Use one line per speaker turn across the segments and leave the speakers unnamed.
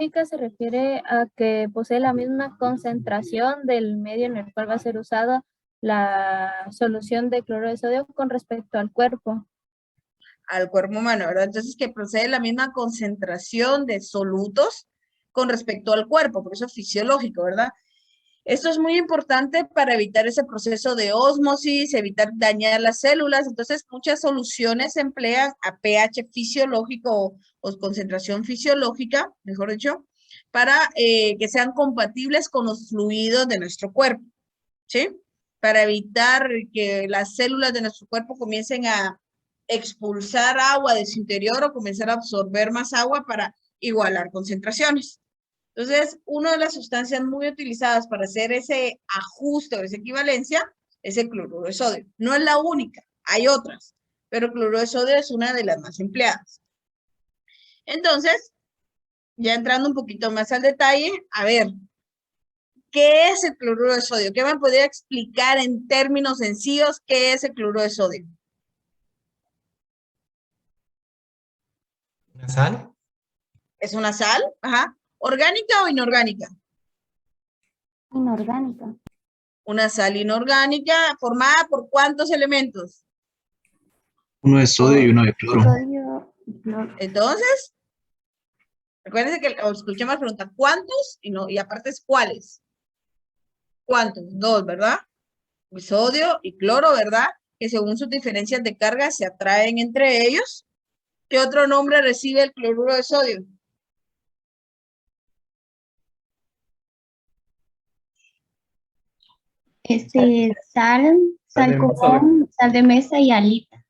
química se refiere a que posee la misma concentración del medio en el cual va a ser usada la solución de cloruro de sodio con respecto al cuerpo.
Al cuerpo humano, ¿verdad? Entonces que procede la misma concentración de solutos con respecto al cuerpo, por eso es fisiológico, ¿verdad? Esto es muy importante para evitar ese proceso de ósmosis, evitar dañar las células. Entonces, muchas soluciones se emplean a pH fisiológico o concentración fisiológica, mejor dicho, para que sean compatibles con los fluidos de nuestro cuerpo, ¿sí? Para evitar que las células de nuestro cuerpo comiencen a expulsar agua de su interior o comenzar a absorber más agua para igualar concentraciones. Entonces, una de las sustancias muy utilizadas para hacer ese ajuste o esa equivalencia es el cloruro de sodio. No es la única, hay otras, pero el cloruro de sodio es una de las más empleadas. Entonces, ya entrando un poquito más al detalle, a ver, ¿qué es el cloruro de sodio? ¿Qué me podría explicar en términos sencillos qué es el cloruro de sodio?
¿Una sal?
¿Es una sal? Ajá. ¿Orgánica o inorgánica?
Inorgánica.
Una sal inorgánica formada por ¿cuántos elementos?
Uno de sodio y uno de cloro.
Sodio y cloro.
Entonces, recuérdense que escuchemos la pregunta, ¿cuántos? Y aparte es ¿cuáles? ¿Cuántos? Dos, ¿verdad? Sodio y cloro, ¿verdad? Que según sus diferencias de carga se atraen entre ellos. ¿Qué otro nombre recibe el cloruro de sodio?
Sal común, sal de mesa y halita.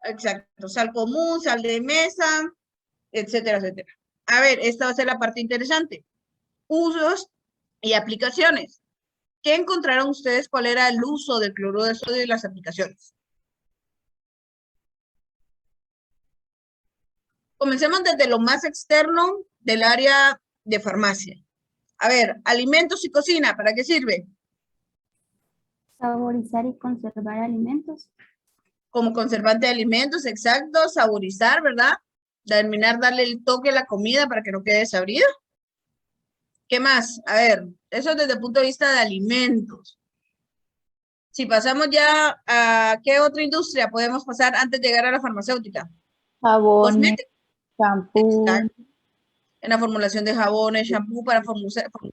Exacto, sal común, sal de mesa, etcétera, etcétera. A ver, esta va a ser la parte interesante. Usos y aplicaciones. ¿Qué encontraron ustedes? ¿Cuál era el uso del cloruro de sodio y las aplicaciones? Comencemos desde lo más externo del área de farmacia. A ver, alimentos y cocina, ¿para qué sirve?
Saborizar y conservar alimentos.
Como conservante de alimentos, exacto, saborizar, ¿verdad? Terminar, darle el toque a la comida para que no quede desabrida. ¿Qué más? A ver, eso desde el punto de vista de alimentos. Si pasamos ya a qué otra industria podemos pasar antes de llegar a la farmacéutica.
Jabones,
Cosméticos.
champú.
Exacto. En la formulación de jabones, shampoo, para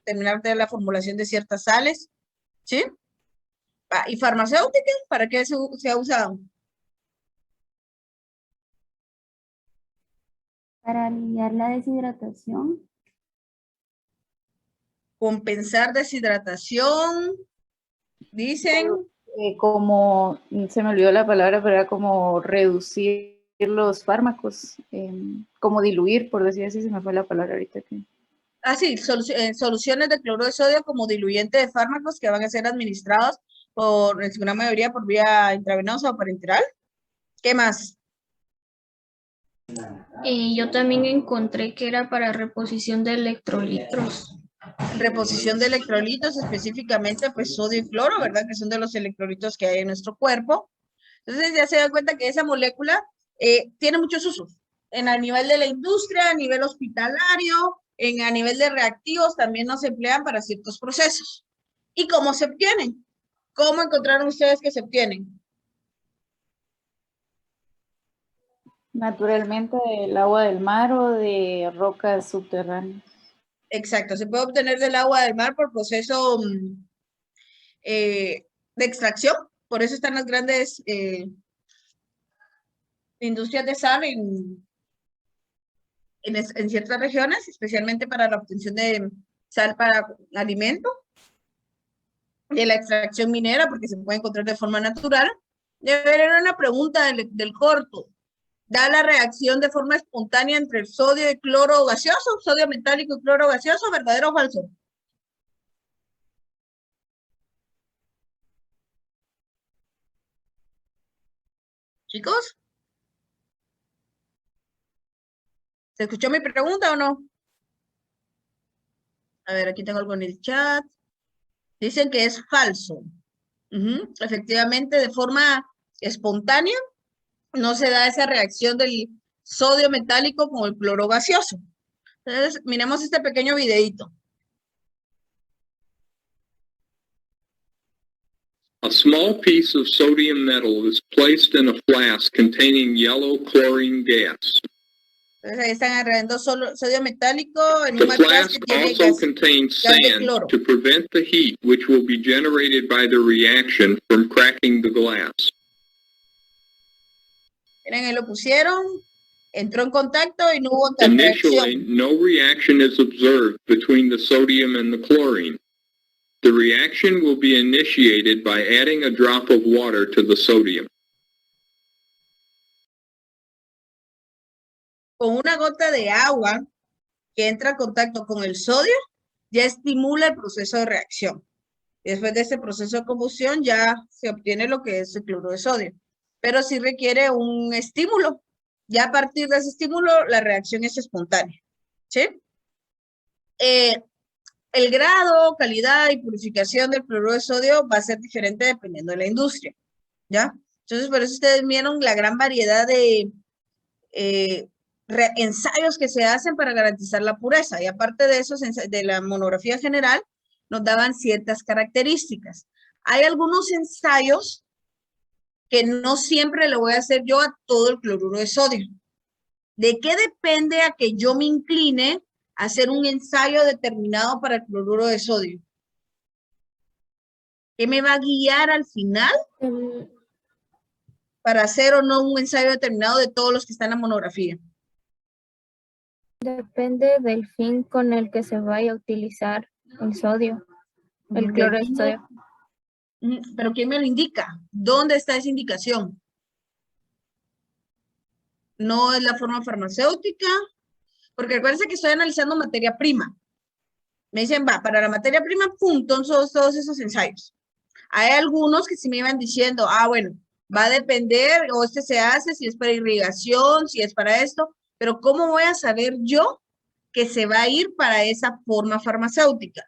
terminar de la formulación de ciertas sales. ¿Sí? ¿Y farmacéutica? ¿Para qué se ha usado?
Para aliviar la deshidratación.
Compensar deshidratación, dicen.
Como, se me olvidó la palabra, pero era como reducir los fármacos, como diluir, por decir así, se me fue la palabra ahorita.
Sí, soluciones de cloruro de sodio como diluyente de fármacos que van a ser administrados por, en su gran mayoría, por vía intravenosa o parenteral. ¿Qué más?
Yo también encontré que era para reposición de electrolitos.
Reposición de electrolitos, específicamente pues sodio y cloro, ¿verdad? Que son de los electrolitos que hay en nuestro cuerpo. Entonces ya se dan cuenta que esa molécula tiene muchos usos. A nivel de la industria, a nivel hospitalario, a nivel de reactivos también nos emplean para ciertos procesos. ¿Y cómo se obtienen? ¿Cómo encontraron ustedes que se obtienen?
Naturalmente del agua del mar o de rocas subterráneas.
Exacto, se puede obtener del agua del mar por proceso de extracción. Por eso están las grandes industrias de sal en ciertas regiones, especialmente para la obtención de sal para alimento, de la extracción minera, porque se puede encontrar de forma natural. Era una pregunta del corto. ¿Da la reacción de forma espontánea entre el sodio y cloro gaseoso, sodio metálico y cloro gaseoso, verdadero o falso? Chicos, ¿se escuchó mi pregunta o no? A ver, aquí tengo algo en el chat. Dicen que es falso. Efectivamente, de forma espontánea, no se da esa reacción del sodio metálico con el cloro gaseoso. Entonces, miremos este pequeño videito.
A small piece of sodium metal is placed in a flask containing yellow chlorine gas.
Entonces ahí están agregando sodio metálico en
The
un material que
flask
tiene
also
gas,
contains
gas de
sand
cloro.
to prevent the heat which will be generated by the reaction from cracking the glass.
Miren, ahí lo pusieron, entró en contacto y no hubo
Initially,
reacción.
no reaction is observed between the sodium and the chlorine. The reaction will be initiated by adding a drop of water to the sodium.
Con una gota de agua que entra en contacto con el sodio, ya estimula el proceso de reacción. Y después de ese proceso de combustión ya se obtiene lo que es el cloruro de sodio. Pero sí requiere un estímulo. Ya a partir de ese estímulo, la reacción es espontánea. ¿Sí? El grado, calidad y purificación del cloruro de sodio va a ser diferente dependiendo de la industria. ¿Ya? Entonces, por eso ustedes vieron la gran variedad de ensayos que se hacen para garantizar la pureza. Y aparte de eso, de la monografía general, nos daban ciertas características. Hay algunos ensayos que no siempre le voy a hacer yo a todo el cloruro de sodio. ¿De qué depende a que yo me incline a hacer un ensayo determinado para el cloruro de sodio? ¿Qué me va a guiar al final para hacer o no un ensayo determinado de todos los que están en la monografía?
Depende del fin con el que se vaya a utilizar el sodio, el cloruro de sodio.
¿Pero quién me lo indica? ¿Dónde está esa indicación? No es la forma farmacéutica, porque acuérdense que estoy analizando materia prima. Me dicen, va, para la materia prima, punto, son todos esos ensayos. Hay algunos que sí me iban diciendo, bueno, va a depender, o este se hace, si es para irrigación, si es para esto, pero ¿cómo voy a saber yo que se va a ir para esa forma farmacéutica?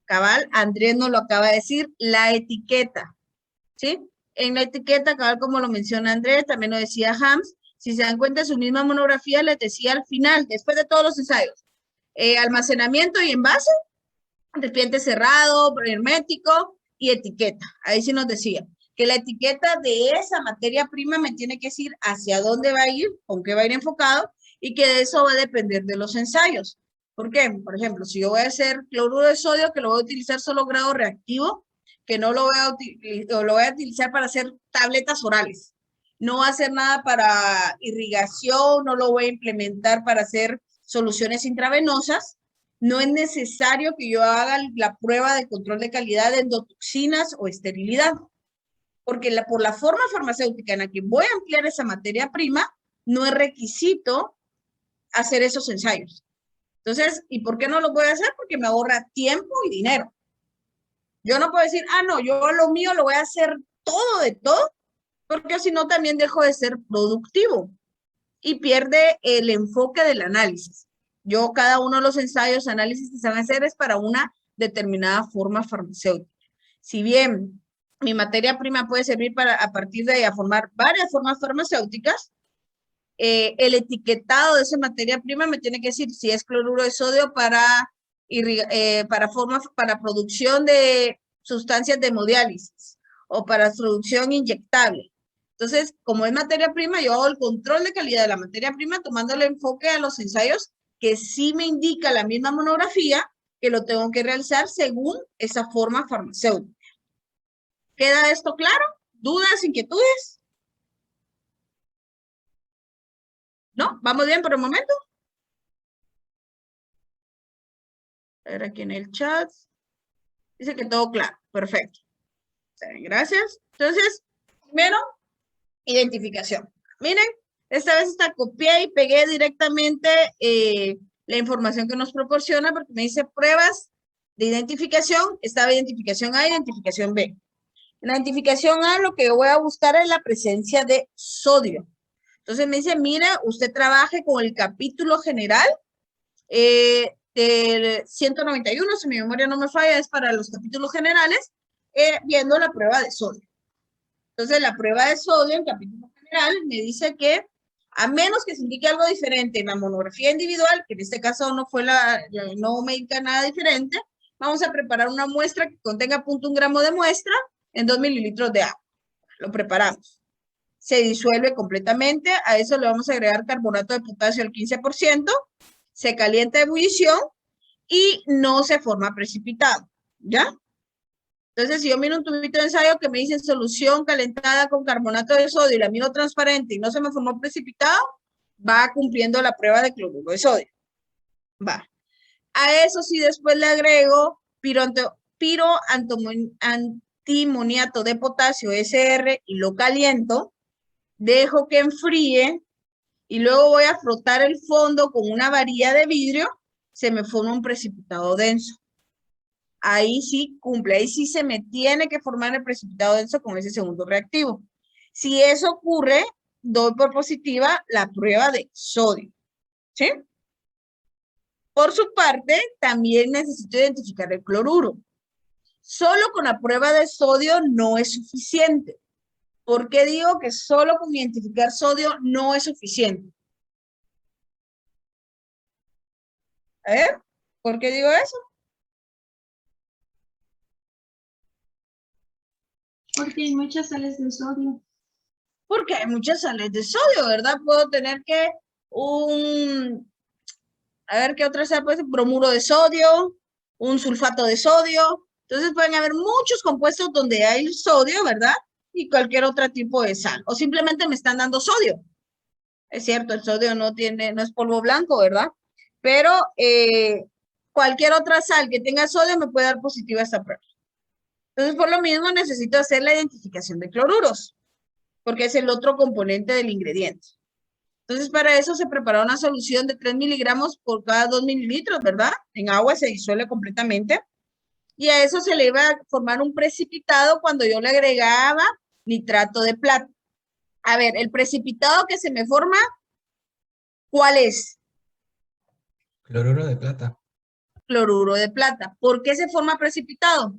Cabal, Andrés nos lo acaba de decir, la etiqueta, ¿sí? En la etiqueta, cabal, como lo menciona Andrés, también lo decía Hams, si se dan cuenta, su misma monografía les decía al final, después de todos los ensayos, almacenamiento y envase, recipiente cerrado, hermético y etiqueta. Ahí sí nos decía que la etiqueta de esa materia prima me tiene que decir hacia dónde va a ir, con qué va a ir enfocado, y que de eso va a depender de los ensayos. ¿Por qué? Por ejemplo, si yo voy a hacer cloruro de sodio, que lo voy a utilizar solo grado reactivo, que no lo voy a utilizar para hacer tabletas orales. No va a hacer nada para irrigación, no lo voy a implementar para hacer soluciones intravenosas. No es necesario que yo haga la prueba de control de calidad de endotoxinas o esterilidad, porque por la forma farmacéutica en la que voy a emplear esa materia prima, no es requisito hacer esos ensayos. Entonces, ¿y por qué no lo voy a hacer? Porque me ahorra tiempo y dinero. Yo no puedo decir, no, yo lo mío lo voy a hacer todo de todo, porque si no también dejo de ser productivo y pierde el enfoque del análisis. Yo, cada uno de los ensayos, análisis que se van a hacer es para una determinada forma farmacéutica. Si bien mi materia prima puede servir a partir de ahí a formar varias formas farmacéuticas, el etiquetado de esa materia prima me tiene que decir si es cloruro de sodio para producción de sustancias de hemodiálisis o para producción inyectable. Entonces, como es materia prima, yo hago el control de calidad de la materia prima tomando el enfoque a los ensayos que sí me indica la misma monografía que lo tengo que realizar según esa forma farmacéutica. ¿Queda esto claro? ¿Dudas, inquietudes? ¿No? ¿Vamos bien por el momento? A ver aquí en el chat. Dice que todo claro. Perfecto. Gracias. Entonces, primero, identificación. Miren, esta vez está copié y pegué directamente la información que nos proporciona porque me dice pruebas de identificación. Estaba identificación A, identificación B. En la identificación A lo que yo voy a buscar es la presencia de sodio. Entonces me dice, mira, usted trabaje con el capítulo general del 191, si mi memoria no me falla, es para los capítulos generales, viendo la prueba de sodio. Entonces la prueba de sodio en capítulo general me dice que A menos que se indique algo diferente en la monografía individual, que en este caso no fue no me indica nada diferente, vamos a preparar una muestra que contenga 0.1 gramo de muestra en 2 mililitros de agua. Lo preparamos. Se disuelve completamente. A eso le vamos a agregar carbonato de potasio al 15%. Se calienta a ebullición y no se forma precipitado. ¿Ya? Entonces, si yo miro un tubito de ensayo que me dice solución calentada con carbonato de sodio y la miro transparente y no se me formó precipitado, va cumpliendo la prueba de cloruro de sodio. Va. A eso sí después le agrego antimoniato de potasio, SR, y lo caliento, dejo que enfríe y luego voy a frotar el fondo con una varilla de vidrio, se me forma un precipitado denso. Ahí sí cumple, ahí sí se me tiene que formar el precipitado denso con ese segundo reactivo. Si eso ocurre, doy por positiva la prueba de sodio. ¿Sí? Por su parte, también necesito identificar el cloruro. Solo con la prueba de sodio no es suficiente. ¿Por qué digo que solo con identificar sodio no es suficiente? A ver, ¿por qué digo eso?
Porque hay muchas sales de sodio.
Porque hay muchas sales de sodio, ¿verdad? Puedo tener que a ver, ¿qué otra sal puede ser? Bromuro de sodio, un sulfato de sodio. Entonces pueden haber muchos compuestos donde hay sodio, ¿verdad? Y cualquier otro tipo de sal. O simplemente me están dando sodio. Es cierto, el sodio no es polvo blanco, ¿verdad? Pero cualquier otra sal que tenga sodio me puede dar positiva esta prueba. Entonces, por lo mismo, necesito hacer la identificación de cloruros, porque es el otro componente del ingrediente. Entonces, para eso se prepara una solución de 3 miligramos por cada 2 mililitros, ¿verdad? En agua se disuelve completamente. Y a eso se le iba a formar un precipitado cuando yo le agregaba nitrato de plata. A ver, el precipitado que se me forma, ¿cuál es?
Cloruro de plata.
Cloruro de plata. ¿Por qué se forma precipitado?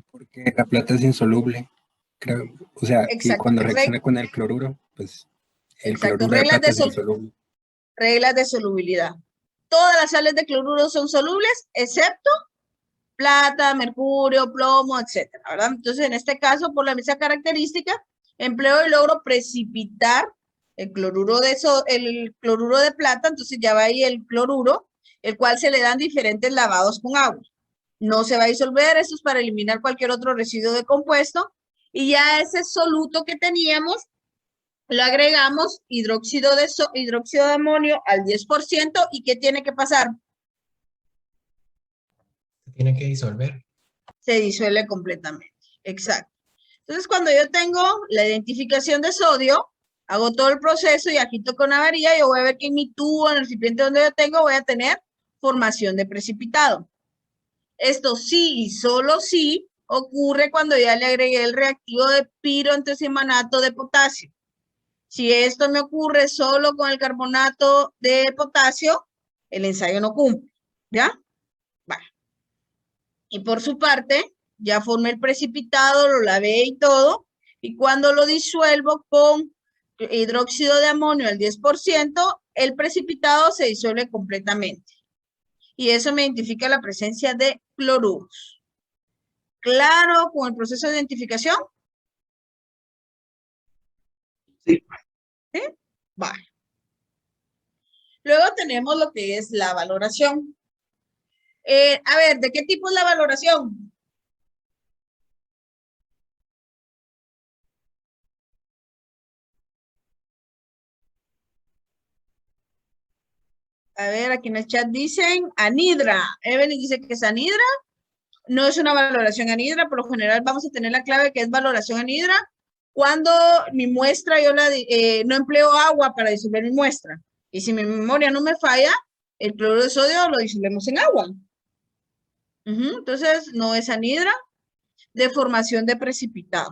Porque la plata es insoluble. Creo, o sea, que
Exacto,
cuando reacciona con el cloruro, pues el
exacto.
cloruro de plata es insoluble.
Reglas de solubilidad. Todas las sales de cloruro son solubles, excepto plata, mercurio, plomo, etcétera, ¿verdad? Entonces, en este caso, por la misma característica, empleo y logro precipitar el cloruro de plata, entonces ya va ahí el cloruro, el cual se le dan diferentes lavados con agua. No se va a disolver, esto es para eliminar cualquier otro residuo de compuesto, y ya ese soluto que teníamos, lo agregamos hidróxido de amonio al 10%, ¿y qué tiene que pasar?
Se tiene que disolver.
Se disuelve completamente, exacto. Entonces, cuando yo tengo la identificación de sodio, hago todo el proceso y agito con la varilla, yo voy a ver que en mi tubo, en el recipiente donde yo tengo, voy a tener formación de precipitado. Esto sí y solo sí ocurre cuando ya le agregué el reactivo de piroantiocimanato de potasio. Si esto me ocurre solo con el carbonato de potasio, el ensayo no cumple, ¿ya? Vale. Y por su parte, ya formé el precipitado, lo lavé y todo, y cuando lo disuelvo con hidróxido de amonio al 10%, el precipitado se disuelve completamente. Y eso me identifica la presencia de cloruros. ¿Claro con el proceso de identificación?
Sí.
¿Sí? Vale. Luego tenemos lo que es la valoración. A ver, ¿de qué tipo es la valoración? A ver, aquí en el chat dicen anhidra. Evelyn dice que es anhidra. No es una valoración anhidra. Por lo general vamos a tener la clave que es valoración anhidra cuando mi muestra yo no empleo agua para disolver mi muestra. Y si mi memoria no me falla, el cloruro de sodio lo disolvemos en agua. Entonces, no es anhidra. De formación de precipitado.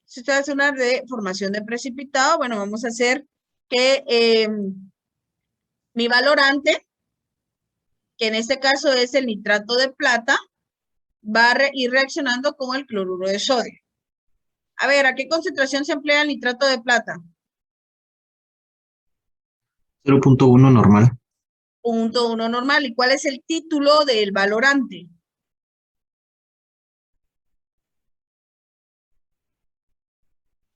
Si usted hace una de formación de precipitado, bueno, vamos a hacer que mi valorante, que en este caso es el nitrato de plata, va a ir reaccionando con el cloruro de sodio. A ver, ¿a qué concentración se emplea el nitrato de plata?
0.1 normal.
0.1 normal. ¿Y cuál es el título del valorante?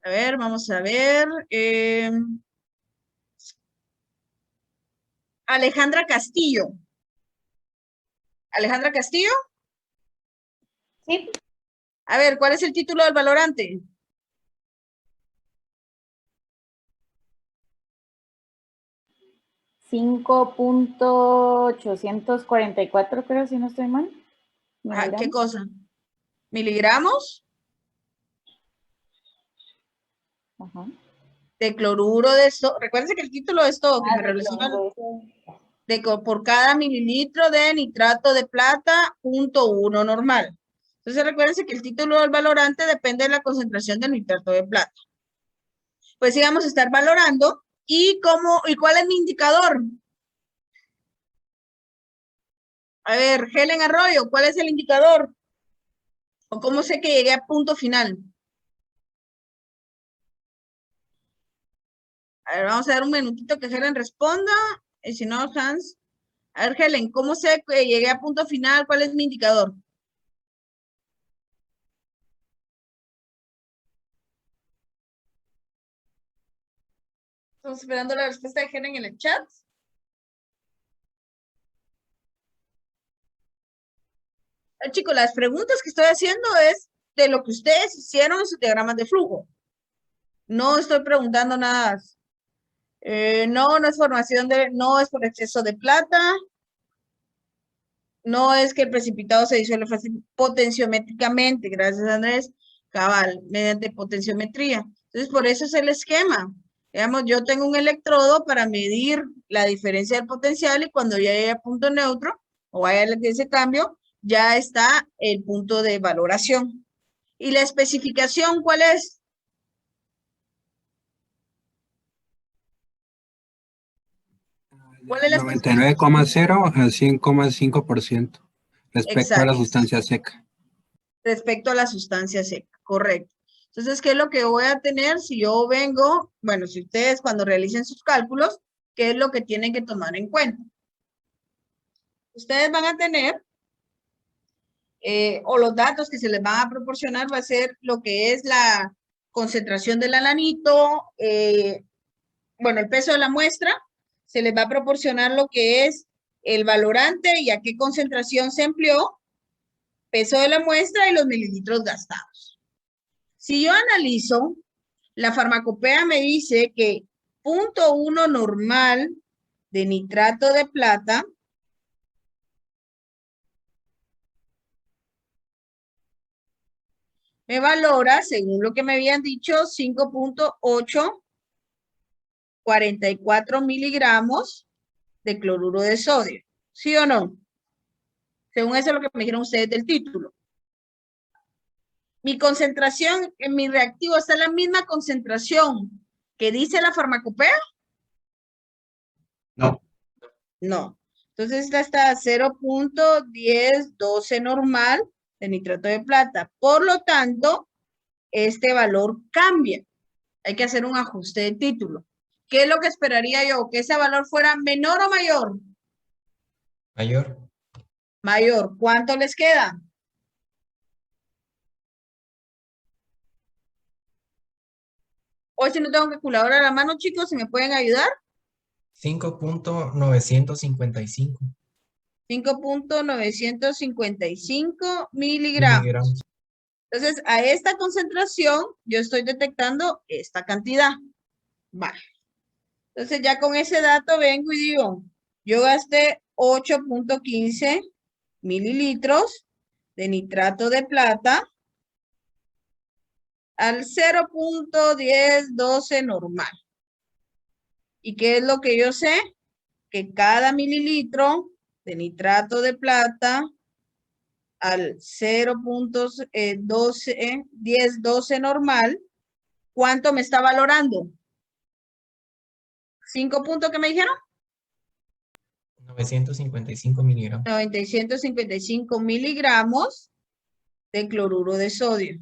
A ver, vamos a ver. Alejandra Castillo. Alejandra Castillo.
Sí.
A ver, ¿cuál es el título del valorante?
$5.844, creo, si no estoy mal.
¿Qué cosa? ¿Miligramos?
Ajá.
De cloruro de sodio. Recuérdense que el título es todo, que me
de
relaciona
cloruro de sodio.
por cada mililitro de nitrato de plata, 0.1 normal. Entonces recuérdense que el título del valorante depende de la concentración del nitrato de plata. Pues sí, vamos a estar valorando. ¿Y cuál es mi indicador? A ver, Helen Arroyo, ¿cuál es el indicador? ¿O cómo sé que llegué a punto final? A ver, vamos a dar un minutito que Helen responda. Y si no, Hans. A ver, Helen, ¿cómo sé que llegué a punto final? ¿Cuál es mi indicador? Estamos esperando la respuesta de Helen en el chat. Chicos, las preguntas que estoy haciendo es de lo que ustedes hicieron en sus diagramas de flujo. No estoy preguntando nada. No es formación no es por exceso de plata. No es que el precipitado se disuelve fácil potenciométricamente, gracias Andrés, cabal, mediante potenciometría. Entonces, por eso es el esquema. Digamos, yo tengo un electrodo para medir la diferencia del potencial y cuando ya llegue a punto neutro, o vaya a ese cambio, ya está el punto de valoración. ¿Y la especificación cuál es? ¿Cuál es la
99,0 a 100,5% respecto a la
Exacto,
sustancia seca.
respecto a la sustancia seca, correcto. Entonces, ¿qué es lo que voy a tener si yo vengo? Bueno, si ustedes cuando realicen sus cálculos, ¿qué es lo que tienen que tomar en cuenta? Ustedes van a tener, o los datos que se les van a proporcionar va a ser lo que es la concentración del alanito, bueno, el peso de la muestra, se les va a proporcionar lo que es el valorante y a qué concentración se empleó, peso de la muestra y los mililitros gastados. Si yo analizo, la farmacopea me dice que 0.1 normal de nitrato de plata me valora, según lo que me habían dicho, 5.844 miligramos de cloruro de sodio. ¿Sí o no? Según eso es lo que me dijeron ustedes del título. Mi concentración en mi reactivo está en la misma concentración que dice la farmacopea.
No.
No. Entonces esta está a 0.1012 normal de nitrato de plata. Por lo tanto, este valor cambia. Hay que hacer un ajuste de título. ¿Qué es lo que esperaría yo? ¿Que ese valor fuera menor o mayor?
Mayor.
Mayor. ¿Cuánto les queda? Hoy si no tengo calculadora a la mano, chicos, ¿si me pueden ayudar?
5.955
5.955 miligramos.
miligramos.
Entonces, a esta concentración, yo estoy detectando esta cantidad. Vale. Entonces, ya con ese dato vengo y digo, yo gasté 8.15 mililitros de nitrato de plata al 0.1012 normal. ¿Y qué es lo que yo sé? Que cada mililitro de nitrato de plata al 0.1012 normal, ¿cuánto me está valorando? ¿5 puntos que me dijeron?
955 miligramos.
955 miligramos de cloruro de sodio.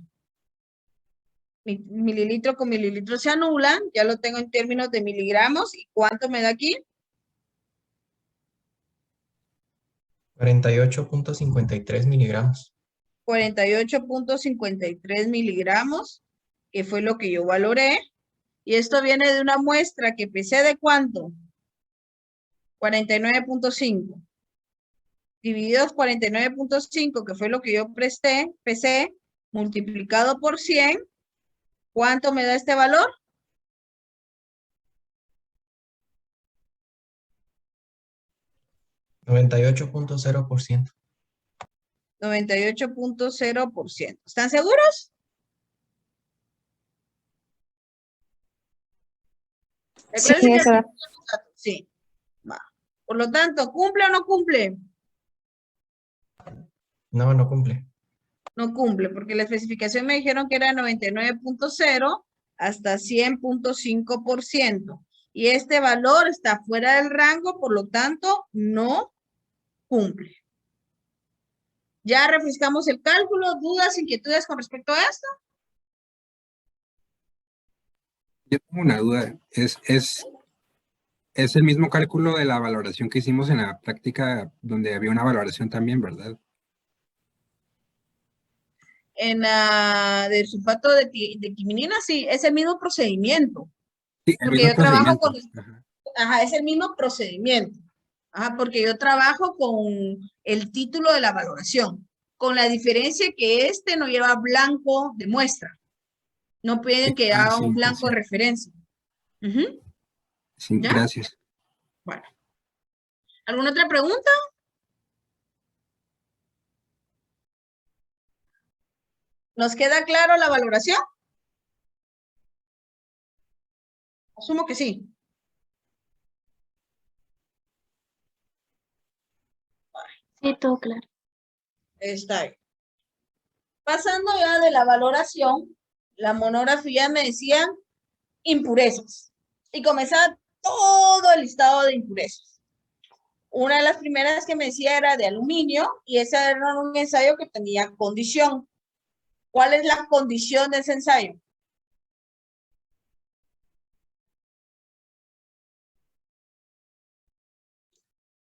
Mililitro con mililitro se anulan, ya lo tengo en términos de miligramos. ¿Y cuánto me da aquí?
48.53 miligramos.
48.53 miligramos, que fue lo que yo valoré. Y esto viene de una muestra que pesé de ¿cuánto? 49.5. Divididos 49.5, que fue lo que yo pesé, multiplicado por 100, ¿cuánto me da este valor?
98.0%.
98.0%. ¿Están seguros?
Sí,
Recuerden que
esa.
sí. Va. Por lo tanto, ¿cumple o no cumple?
No, no cumple.
No cumple, porque la especificación me dijeron que era 99.0 hasta 100.5%. Y este valor está fuera del rango, por lo tanto, no cumple. Ya refrescamos el cálculo. ¿Dudas, inquietudes con respecto a esto?
Yo tengo una duda. Es el mismo cálculo de la valoración que hicimos en la práctica donde había una valoración también, ¿verdad?
En la del sulfato de quiminina, sí, es el mismo procedimiento.
Sí, el
Porque
mismo
yo trabajo
procedimiento.
con...
Ajá.
Ajá, es el mismo procedimiento. Ajá, porque yo trabajo con el título de la valoración, con la diferencia que este no lleva blanco de muestra. No piden que haga
Sí,
un
sí,
blanco
sí.
de referencia. Ujú.
Sí,
¿Ya?
gracias.
Bueno. ¿Alguna otra pregunta? ¿Nos queda claro la valoración? Asumo que sí.
Sí, todo claro.
Está bien. Pasando ya de la valoración, la monografía me decía impurezas. Y comenzaba todo el listado de impurezas. Una de las primeras que me decía era de aluminio y ese era un ensayo que tenía condición. ¿Cuál es la condición de ese ensayo?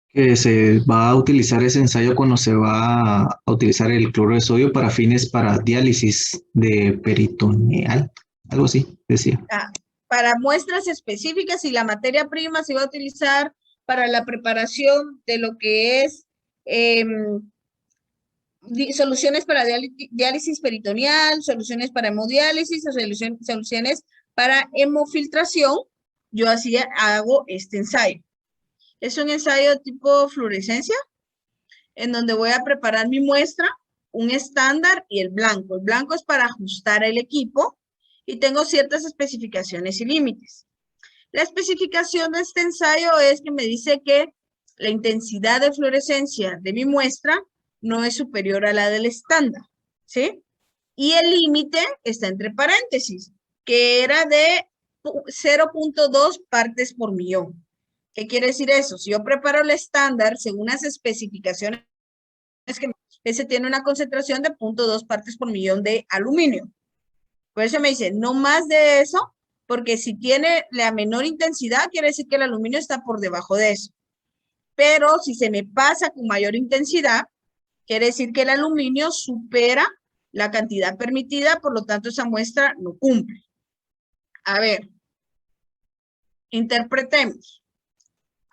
Que se va a utilizar ese ensayo cuando se va a utilizar el cloruro de sodio para fines para diálisis de peritoneal, algo así, decía.
Para muestras específicas y la materia prima se va a utilizar para la preparación de lo que es soluciones para diálisis peritoneal, soluciones para hemodiálisis o soluciones para hemofiltración. Yo hago este ensayo. Es un ensayo tipo fluorescencia, en donde voy a preparar mi muestra, un estándar y el blanco. El blanco es para ajustar el equipo y tengo ciertas especificaciones y límites. La especificación de este ensayo es que me dice que la intensidad de fluorescencia de mi muestra no es superior a la del estándar, ¿sí? Y el límite está entre paréntesis, que era de 0.2 partes por millón. ¿Qué quiere decir eso? Si yo preparo el estándar según las especificaciones, es que ese tiene una concentración de 0.2 partes por millón de aluminio. Por eso me dice, no más de eso, porque si tiene la menor intensidad, quiere decir que el aluminio está por debajo de eso. Pero si se me pasa con mayor intensidad, quiere decir que el aluminio supera la cantidad permitida, por lo tanto esa muestra no cumple. A ver, interpretemos.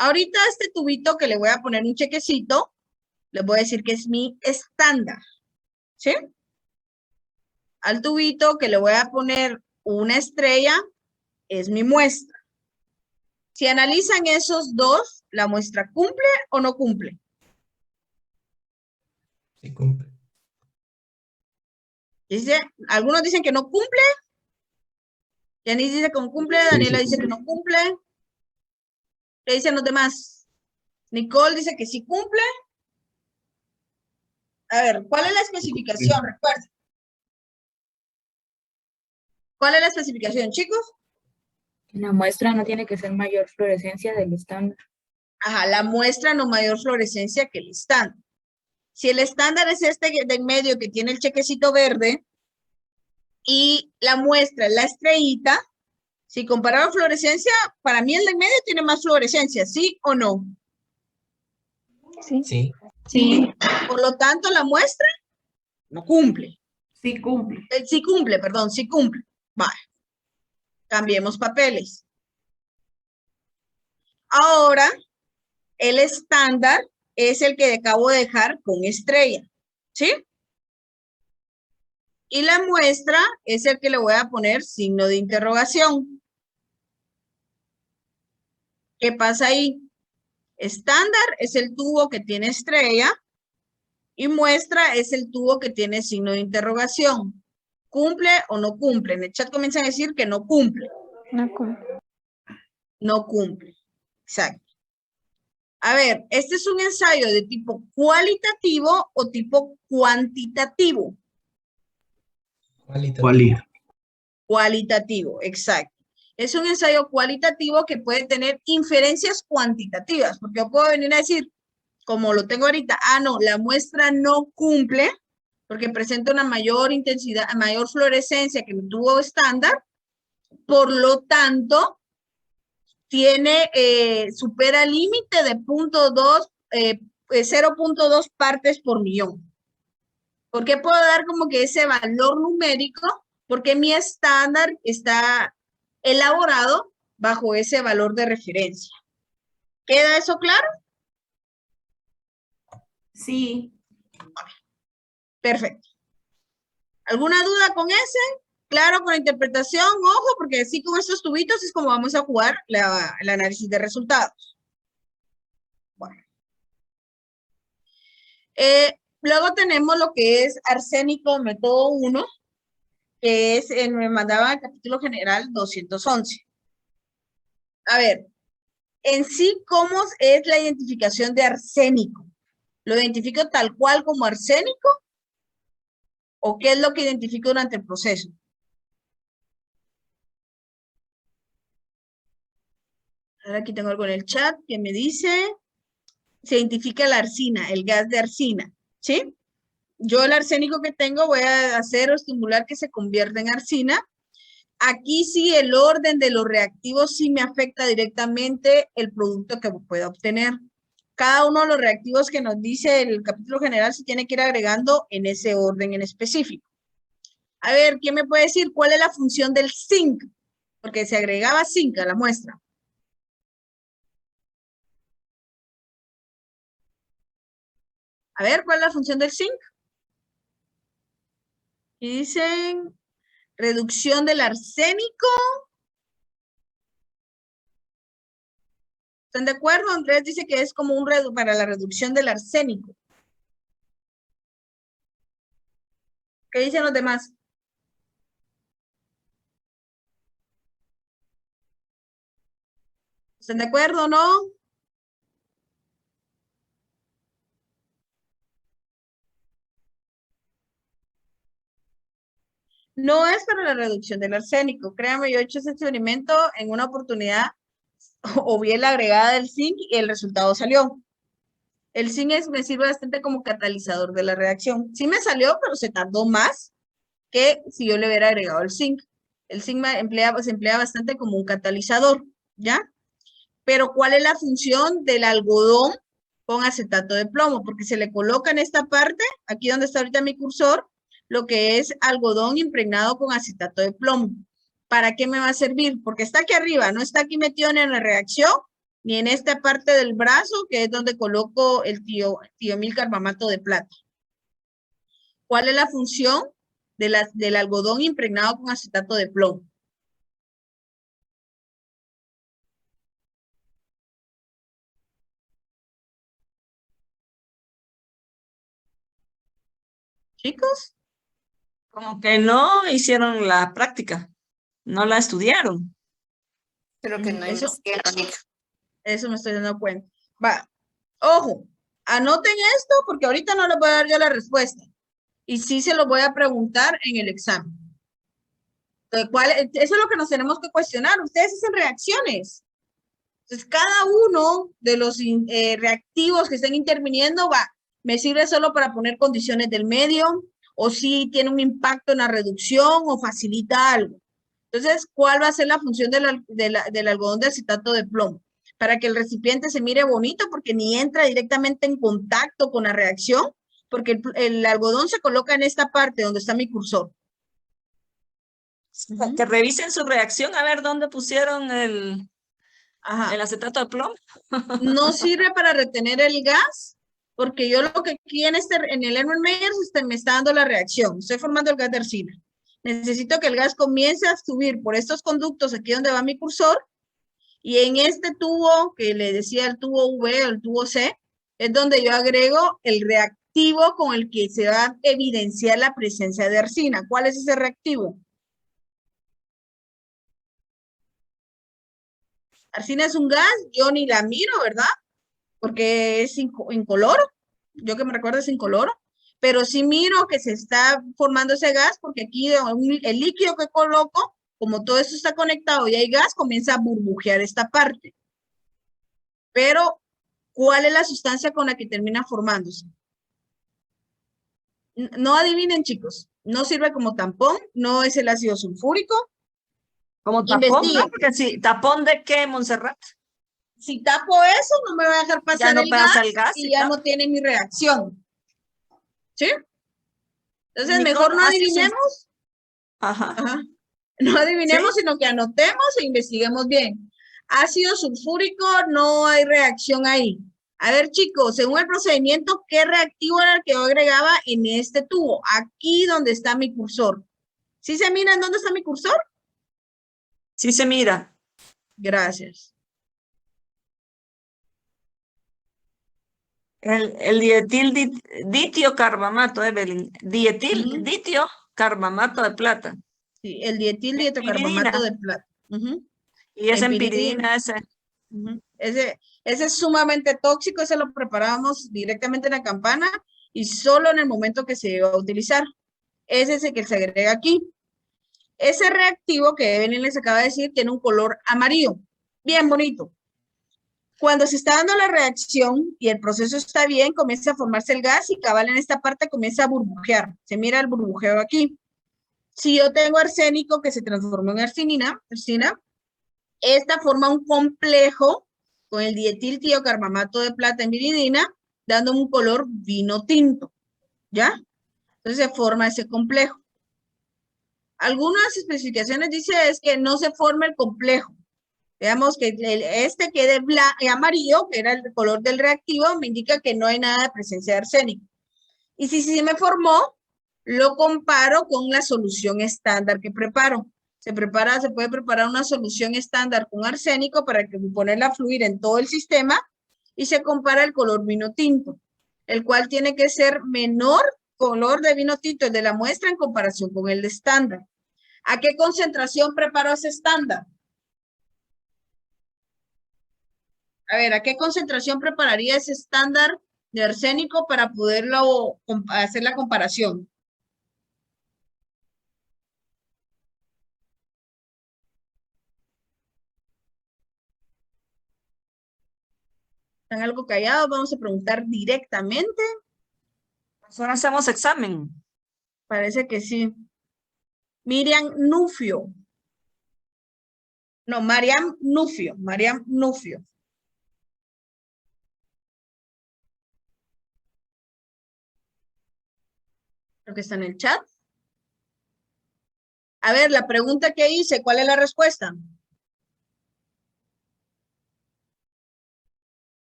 Ahorita este tubito que le voy a poner un chequecito, le voy a decir que es mi estándar, ¿sí? Al tubito que le voy a poner una estrella, es mi muestra. Si analizan esos dos, ¿la muestra cumple o no cumple?
Sí, cumple.
Algunos dicen que no cumple. Yanis dice que no cumple. Daniela dice que no cumple. ¿Qué dicen los demás? Nicole dice que sí cumple. A ver, ¿cuál es la especificación? Recuerden. ¿Cuál es la especificación, chicos?
La muestra no tiene que ser mayor fluorescencia del estándar.
Ajá, la muestra no mayor fluorescencia que el estándar. Si el estándar es este de en medio que tiene el chequecito verde, y la muestra, la estrellita, si comparaba fluorescencia, para mí el de en medio tiene más fluorescencia, ¿sí o no?
Sí.
Sí.
Sí.
Por lo tanto, la muestra no cumple.
Sí cumple.
Sí cumple, perdón, sí cumple. Vale. Cambiemos papeles. Ahora, el estándar es el que acabo de dejar con estrella, ¿sí? Y la muestra es el que le voy a poner signo de interrogación. ¿Qué pasa ahí? Estándar es el tubo que tiene estrella y muestra es el tubo que tiene signo de interrogación. ¿Cumple o no cumple? En el chat comienzan a decir que no cumple.
No cumple.
No cumple. Exacto. A ver, este es un ensayo de tipo cualitativo o tipo cuantitativo.
Cualitativo.
Cualitativo, exacto. Es un ensayo cualitativo que puede tener inferencias cuantitativas, porque yo puedo venir a decir, como lo tengo ahorita, no, la muestra no cumple porque presenta una mayor intensidad, mayor fluorescencia que mi tubo estándar, por lo tanto, tiene, supera el límite de 0.2 partes por millón. ¿Por qué puedo dar como que ese valor numérico? Porque mi estándar está elaborado bajo ese valor de referencia. ¿Queda eso claro?
Sí.
Perfecto. ¿Alguna duda con ese? Claro, con la interpretación, ojo, porque así con estos tubitos es como vamos a jugar el análisis de resultados. Bueno. Luego tenemos lo que es arsénico método 1, que es, me mandaba el capítulo general 211. A ver, en sí, ¿cómo es la identificación de arsénico? ¿Lo identifico tal cual como arsénico? ¿O qué es lo que identifico durante el proceso? Ahora aquí tengo algo en el chat que me dice, se identifica la arsina, el gas de arsina, ¿sí? Yo el arsénico que tengo voy a hacer o estimular que se convierta en arsina. Aquí sí el orden de los reactivos sí me afecta directamente el producto que pueda obtener. Cada uno de los reactivos que nos dice el capítulo general se tiene que ir agregando en ese orden en específico. A ver, ¿quién me puede decir cuál es la función del zinc? Porque se agregaba zinc a la muestra. A ver, ¿cuál es la función del zinc? Y dicen reducción del arsénico. ¿Están de acuerdo? Andrés dice que es como para la reducción del arsénico. ¿Qué dicen los demás? ¿Están de acuerdo o no? No es para la reducción del arsénico. Créanme, yo he hecho ese experimento en una oportunidad, obvié la agregada del zinc y el resultado salió. El zinc me sirve bastante como catalizador de la reacción. Sí me salió, pero se tardó más que si yo le hubiera agregado el zinc. El zinc se emplea bastante como un catalizador, ¿ya? Pero ¿cuál es la función del algodón con acetato de plomo? Porque se le coloca en esta parte, aquí donde está ahorita mi cursor, lo que es algodón impregnado con acetato de plomo. ¿Para qué me va a servir? Porque está aquí arriba, no está aquí metido en la reacción, ni en esta parte del brazo, que es donde coloco el tiomilcarbamato de plata. ¿Cuál es la función del algodón impregnado con acetato de plomo? ¿Chicos?
Como que no hicieron la práctica, no la estudiaron.
Pero que no
Eso me estoy dando cuenta. Va, ojo, anoten esto porque ahorita no les voy a dar yo la respuesta. Y sí se lo voy a preguntar en el examen. Entonces, eso es lo que nos tenemos que cuestionar. Ustedes hacen reacciones. Entonces, cada uno de los reactivos que estén interviniendo me sirve solo para poner condiciones del medio o si tiene un impacto en la reducción o facilita algo. Entonces, ¿cuál va a ser la función del algodón de acetato de plomo? Para que el recipiente se mire bonito, porque ni entra directamente en contacto con la reacción, porque el algodón se coloca en esta parte donde está mi cursor.
Que revisen su reacción a ver dónde pusieron el acetato de plomo.
No sirve para retener el gas, porque yo lo que aquí en el Erlenmeyer me está dando la reacción. Estoy formando el gas de arsina. Necesito que el gas comience a subir por estos conductos aquí donde va mi cursor, y en este tubo que le decía el tubo V o el tubo C, es donde yo agrego el reactivo con el que se va a evidenciar la presencia de arsina. ¿Cuál es ese reactivo? Arsina es un gas, yo ni la miro, ¿verdad? Porque es incoloro. Yo que me recuerdo es incoloro. Pero sí miro que se está formando ese gas, porque aquí el líquido que coloco, como todo esto está conectado y hay gas, comienza a burbujear esta parte. Pero, ¿cuál es la sustancia con la que termina formándose? No adivinen, chicos. No sirve como tampón, no es el ácido sulfúrico.
Como tapón, ¿no? Porque si, ¿tapón de qué, Montserrat?
Si tapo eso, no me va a dejar pasar
ya no pasa el gas
y ya no tiene mi reacción. ¿Sí? Entonces,
Nicole,
mejor no adivinemos.
Ajá.
No adivinemos,
¿Sí?
sino que anotemos e investiguemos bien. Ácido sulfúrico, no hay reacción ahí. A ver, chicos, según el procedimiento, ¿qué reactivo era el que yo agregaba en este tubo? Aquí donde está mi cursor. ¿Sí se mira en dónde está mi cursor?
Sí se mira.
Gracias.
El dietil ditiocarbamato, Evelyn. Dietil ditiocarbamato de plata.
Sí, el dietil dietocarbamato de plata.
Y esa empiridina, ese.
Ese es sumamente tóxico, ese lo preparábamos directamente en la campana y solo en el momento que se iba a utilizar. Ese es el que se agrega aquí. Ese reactivo que Evelyn les acaba de decir tiene un color amarillo, bien bonito. Cuando se está dando la reacción y el proceso está bien, comienza a formarse el gas y cabal en esta parte comienza a burbujear. Se mira el burbujeo aquí. Si yo tengo arsénico que se transformó en arsina, esta forma un complejo con el dietil tiocarbamato de plata en viridina, dando un color vino tinto, ¿ya? Entonces se forma ese complejo. Algunas especificaciones dice es que no se forma el complejo. Veamos que este quede amarillo, que era el color del reactivo, me indica que no hay nada de presencia de arsénico. Y si me formó, lo comparo con la solución estándar que preparo. Se puede preparar una solución estándar con arsénico para ponerla a fluir en todo el sistema y se compara el color vino tinto, el cual tiene que ser menor color de vino tinto el de la muestra en comparación con el de estándar. ¿A qué concentración preparo ese estándar? A ver, ¿a qué concentración prepararía ese estándar de arsénico para poderlo hacer la comparación? ¿Están algo callados? Vamos a preguntar directamente.
Ahora hacemos examen.
Parece que sí. Miriam Nufio. No, Mariam Nufio. Mariam Nufio. Creo que está en el chat. A ver, la pregunta que hice, ¿cuál es la respuesta?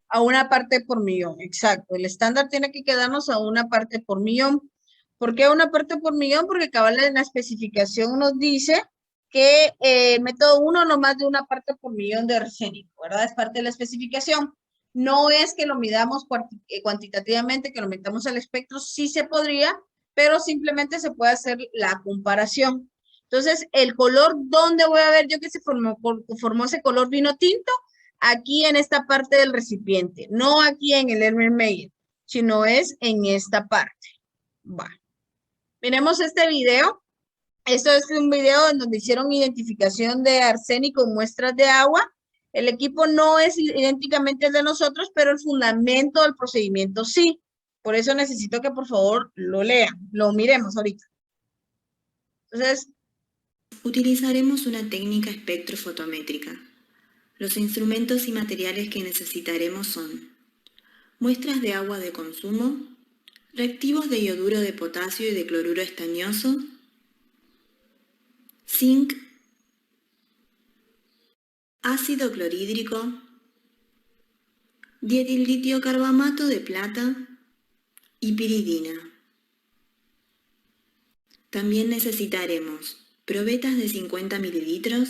A una parte por millón, exacto. El estándar tiene que quedarnos a una parte por millón. ¿Por qué a una parte por millón? Porque cabal en la especificación nos dice que el método 1 no más de una parte por millón de arsénico, ¿verdad? Es parte de la especificación. No es que lo midamos cuantitativamente, que lo metamos al espectro, sí se podría, pero simplemente se puede hacer la comparación. Entonces, el color, ¿dónde voy a ver yo que se formó ese color vino tinto? Aquí en esta parte del recipiente, no aquí en el Erlenmeyer, sino es en esta parte. Va. Miremos este video. Esto es un video en donde hicieron identificación de arsénico en muestras de agua. El equipo no es idénticamente el de nosotros, pero el fundamento del procedimiento sí. Por eso necesito que por favor lo lean, lo miremos ahorita. Entonces,
utilizaremos una técnica espectrofotométrica. Los instrumentos y materiales que necesitaremos son muestras de agua de consumo, reactivos de ioduro de potasio y de cloruro estañoso, zinc, ácido clorhídrico, dietilitio-carbamato de plata y piridina. También necesitaremos probetas de 50 mililitros,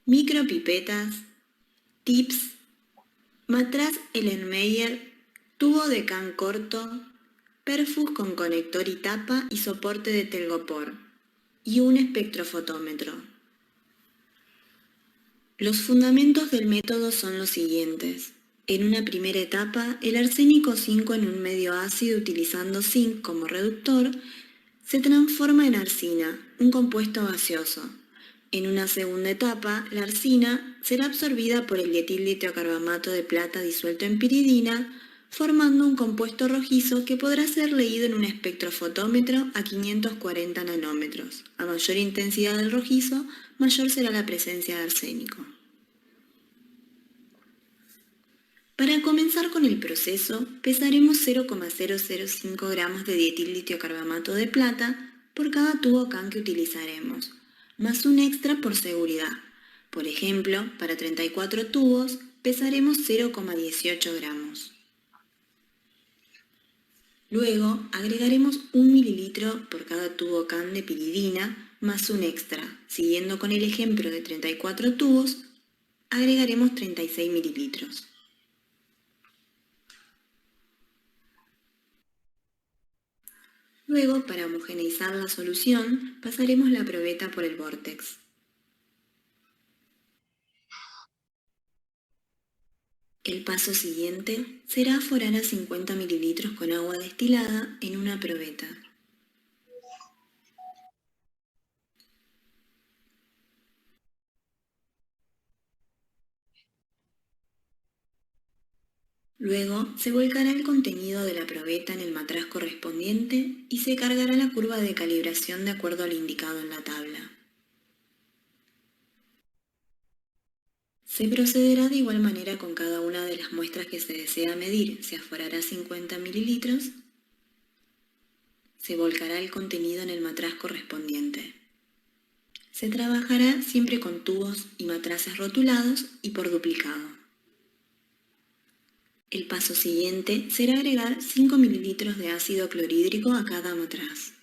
micropipetas, tips, matraz Erlenmeyer, tubo de can corto, perfus con conector y tapa y soporte de telgopor, y un espectrofotómetro. Los fundamentos del método son los siguientes. En una primera etapa, el arsénico 5 en un medio ácido utilizando zinc como reductor se transforma en arsina, un compuesto gaseoso. En una segunda etapa, la arsina será absorbida por el dietilitio-carbamato de plata disuelto en piridina, formando un compuesto rojizo que podrá ser leído en un espectrofotómetro a 540 nanómetros. A mayor intensidad del rojizo, mayor será la presencia de arsénico. Para comenzar con el proceso, pesaremos 0,005 gramos de dietilitio-carbamato de plata por cada tubo can que utilizaremos, más un extra por seguridad. Por ejemplo, para 34 tubos, pesaremos 0,18 gramos. Luego, agregaremos 1 mililitro por cada tubo can de piridina, más un extra. Siguiendo con el ejemplo de 34 tubos, agregaremos 36 mililitros. Luego, para homogeneizar la solución, pasaremos la probeta por el vórtex. El paso siguiente será aforar a 50 mililitros con agua destilada en una probeta. Luego se volcará el contenido de la probeta en el matraz correspondiente y se cargará la curva de calibración de acuerdo al indicado en la tabla. Se procederá de igual manera con cada una de las muestras que se desea medir. Se aforará 50 mililitros, se volcará el contenido en el matraz correspondiente. Se trabajará siempre con tubos y matraces rotulados y por duplicado. El paso siguiente será agregar 5 mililitros de ácido clorhídrico a cada matraz.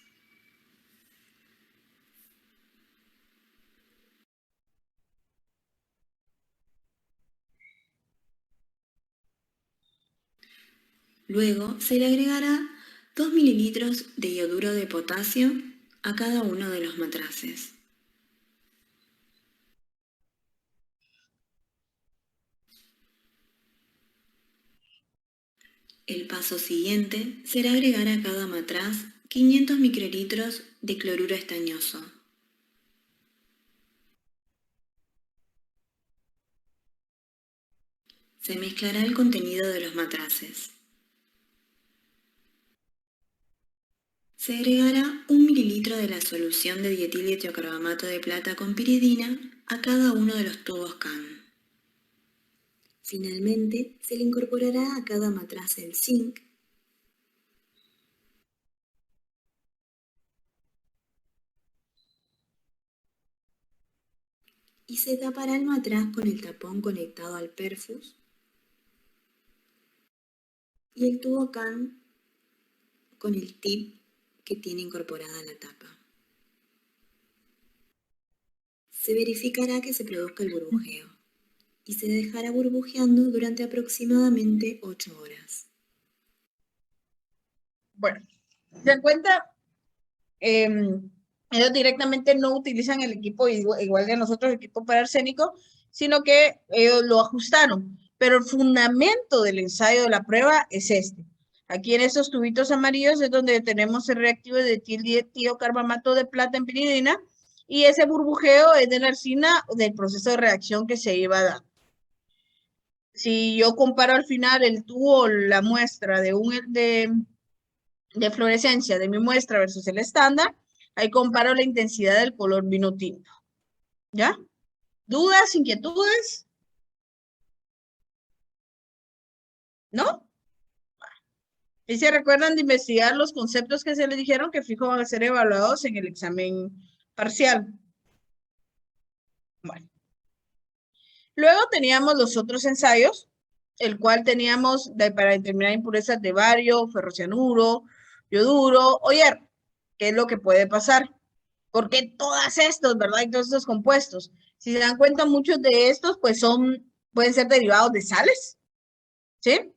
Luego se le agregará 2 mililitros de ioduro de potasio a cada uno de los matraces. El paso siguiente será agregar a cada matraz 500 microlitros de cloruro estañoso. Se mezclará el contenido de los matraces. Se agregará 1 mililitro de la solución de dietilitio-carbamato de plata con piridina a cada uno de los tubos can. Finalmente, se le incorporará a cada matraz el zinc y se tapará el matraz con el tapón conectado al perfus y el tubo can con el tip que tiene incorporada la tapa. Se verificará que se produzca el burbujeo y se dejará burbujeando durante aproximadamente 8 horas.
Bueno, se dan cuenta, Ellos directamente no utilizan el equipo igual que nosotros, el equipo para arsénico, sino que ellos lo ajustaron. Pero el fundamento del ensayo de la prueba es este. Aquí en estos tubitos amarillos es donde tenemos el reactivo de etildietiocarbamato de plata en piridina, y ese burbujeo es de la arsina del proceso de reacción que se iba a dar. Si yo comparo al final el tubo, la muestra de fluorescencia de mi muestra versus el estándar, ahí comparo la intensidad del color vino tinto. ¿Ya? ¿Dudas, inquietudes? ¿No? Y se recuerdan de investigar los conceptos que se les dijeron, que fijo van a ser evaluados en el examen parcial. Bueno. Luego teníamos los otros ensayos, el cual teníamos para determinar impurezas de bario, ferrocianuro, yoduro o hierro. ¿Qué es lo que puede pasar? Porque todos estos, ¿verdad? Y todos estos compuestos, si se dan cuenta, muchos de estos pues pueden ser derivados de sales, ¿sí?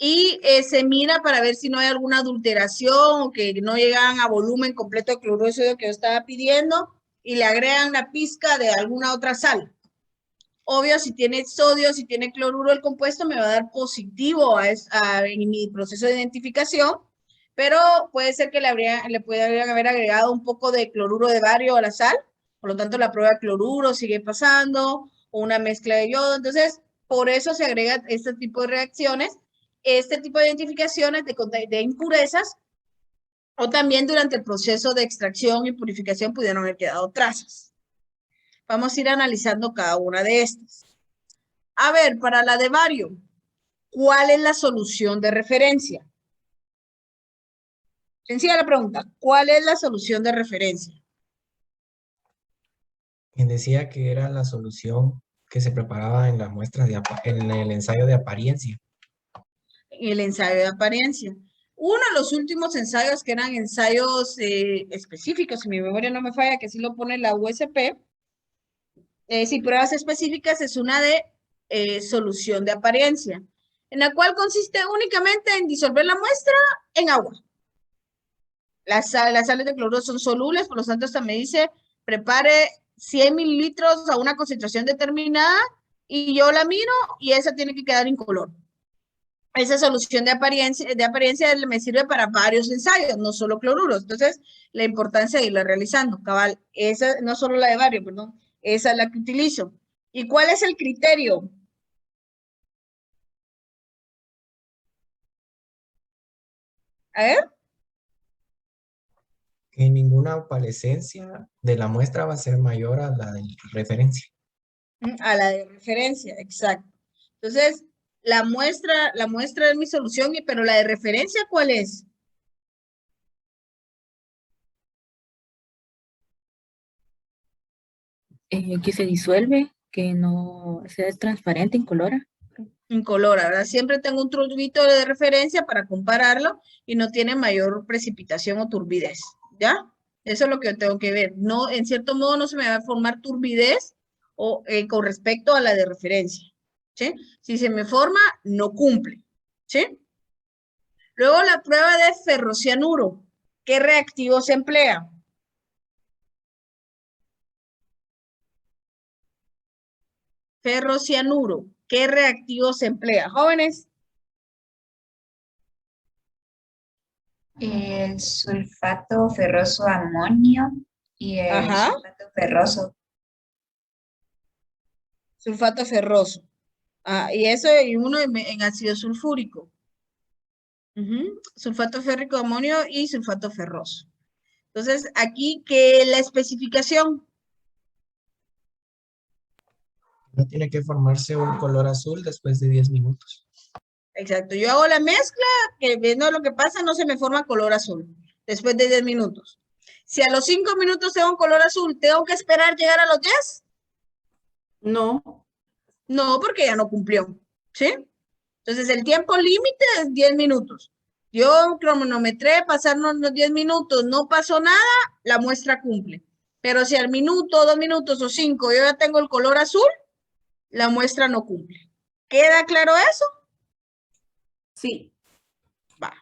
Y se mira para ver si no hay alguna adulteración o que no llegan a volumen completo de cloruro de sodio que yo estaba pidiendo y le agregan la pizca de alguna otra sal. Obvio, si tiene sodio, si tiene cloruro el compuesto, me va a dar positivo en mi proceso de identificación, pero puede ser que le pudieran haber agregado un poco de cloruro de bario a la sal, por lo tanto la prueba de cloruro sigue pasando, o una mezcla de yodo. Entonces, por eso se agrega este tipo de reacciones, este tipo de identificaciones de impurezas, o también durante el proceso de extracción y purificación pudieron haber quedado trazas. Vamos a ir analizando cada una de estas. A ver, para la de bario, ¿cuál es la solución de referencia? Sencilla la pregunta, ¿cuál es la solución de referencia?
Quien decía que era la solución que se preparaba en las muestras en el ensayo de apariencia.
El ensayo de apariencia. Uno de los últimos ensayos que eran ensayos específicos, si mi memoria no me falla, que sí lo pone la USP, si pruebas específicas, es una de solución de apariencia, en la cual consiste únicamente en disolver la muestra en agua. Las sales de cloruro son solubles, por lo tanto, esta me dice, prepare 100 mililitros a una concentración determinada, y yo la miro, y esa tiene que quedar incolor. Esa solución de apariencia me sirve para varios ensayos, no solo cloruros. Entonces, la importancia de irla realizando. Cabal, esa, no solo la de bario, perdón. Esa es la que utilizo. ¿Y cuál es el criterio? A ver.
Que ninguna opalescencia de la muestra va a ser mayor a la de referencia.
A la de referencia, exacto. Entonces, la muestra es mi solución, pero la de referencia, ¿cuál es?
Que se disuelve, que no sea transparente, incolora.
Incolora, ¿verdad? Siempre tengo un tubito de referencia para compararlo y no tiene mayor precipitación o turbidez, ¿ya? Eso es lo que yo tengo que ver. No, en cierto modo no se me va a formar turbidez con respecto a la de referencia, ¿sí? Si se me forma, no cumple, ¿sí? Luego la prueba de ferrocianuro. ¿Qué reactivo se emplea? Ferrocianuro. ¿Qué reactivo se emplea? Jóvenes.
El sulfato ferroso amonio y el sulfato ferroso.
Sulfato ferroso. Y eso, y uno en ácido sulfúrico. Sulfato férrico de amonio y sulfato ferroso. Entonces, aquí, ¿qué es la especificación?
No tiene que formarse un color azul después de 10 minutos.
Exacto. Yo hago la mezcla, que viendo lo que pasa, no se me forma color azul después de 10 minutos. Si a los 5 minutos tengo un color azul, ¿tengo que esperar llegar a los 10?
No.
No, porque ya no cumplió, ¿sí? Entonces, el tiempo límite es 10 minutos. Yo cronometré, pasaron los 10 minutos, no pasó nada, la muestra cumple. Pero si al minuto, 2 minutos o 5 yo ya tengo el color azul, la muestra no cumple. ¿Queda claro eso?
Sí.
Va.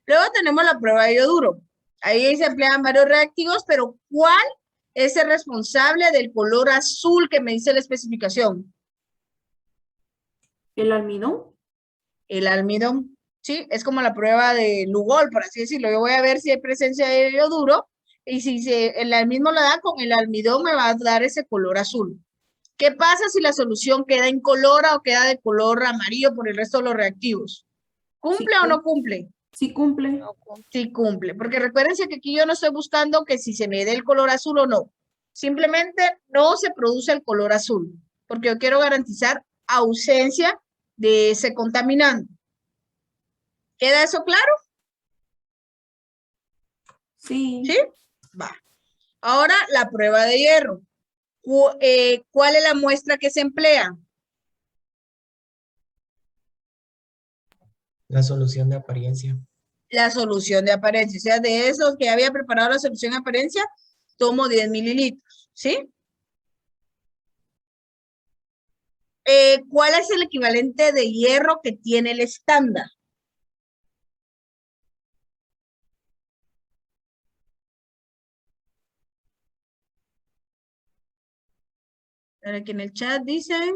Luego tenemos la prueba de yoduro. Ahí se emplean varios reactivos, pero ¿cuál es el responsable del color azul que me dice la especificación?
¿El almidón?
El almidón, ¿sí? Es como la prueba de Lugol, por así decirlo. Yo voy a ver si hay presencia de yoduro y si el mismo lo da con el almidón me va a dar ese color azul. ¿Qué pasa si la solución queda incolora o queda de color amarillo por el resto de los reactivos? ¿Cumple o no cumple?
Sí cumple.
Sí cumple, porque recuérdense que aquí yo no estoy buscando que si se me dé el color azul o no. Simplemente no se produce el color azul, porque yo quiero garantizar ausencia de ese contaminante. ¿Queda eso claro?
Sí.
¿Sí? Va. Ahora la prueba de hierro. ¿Cuál es la muestra que se emplea?
La solución de apariencia.
La solución de apariencia. O sea, de esos que había preparado la solución de apariencia, tomo 10 mililitros. ¿Sí? ¿Cuál es el equivalente de hierro que tiene el estándar? Aquí en el chat dicen,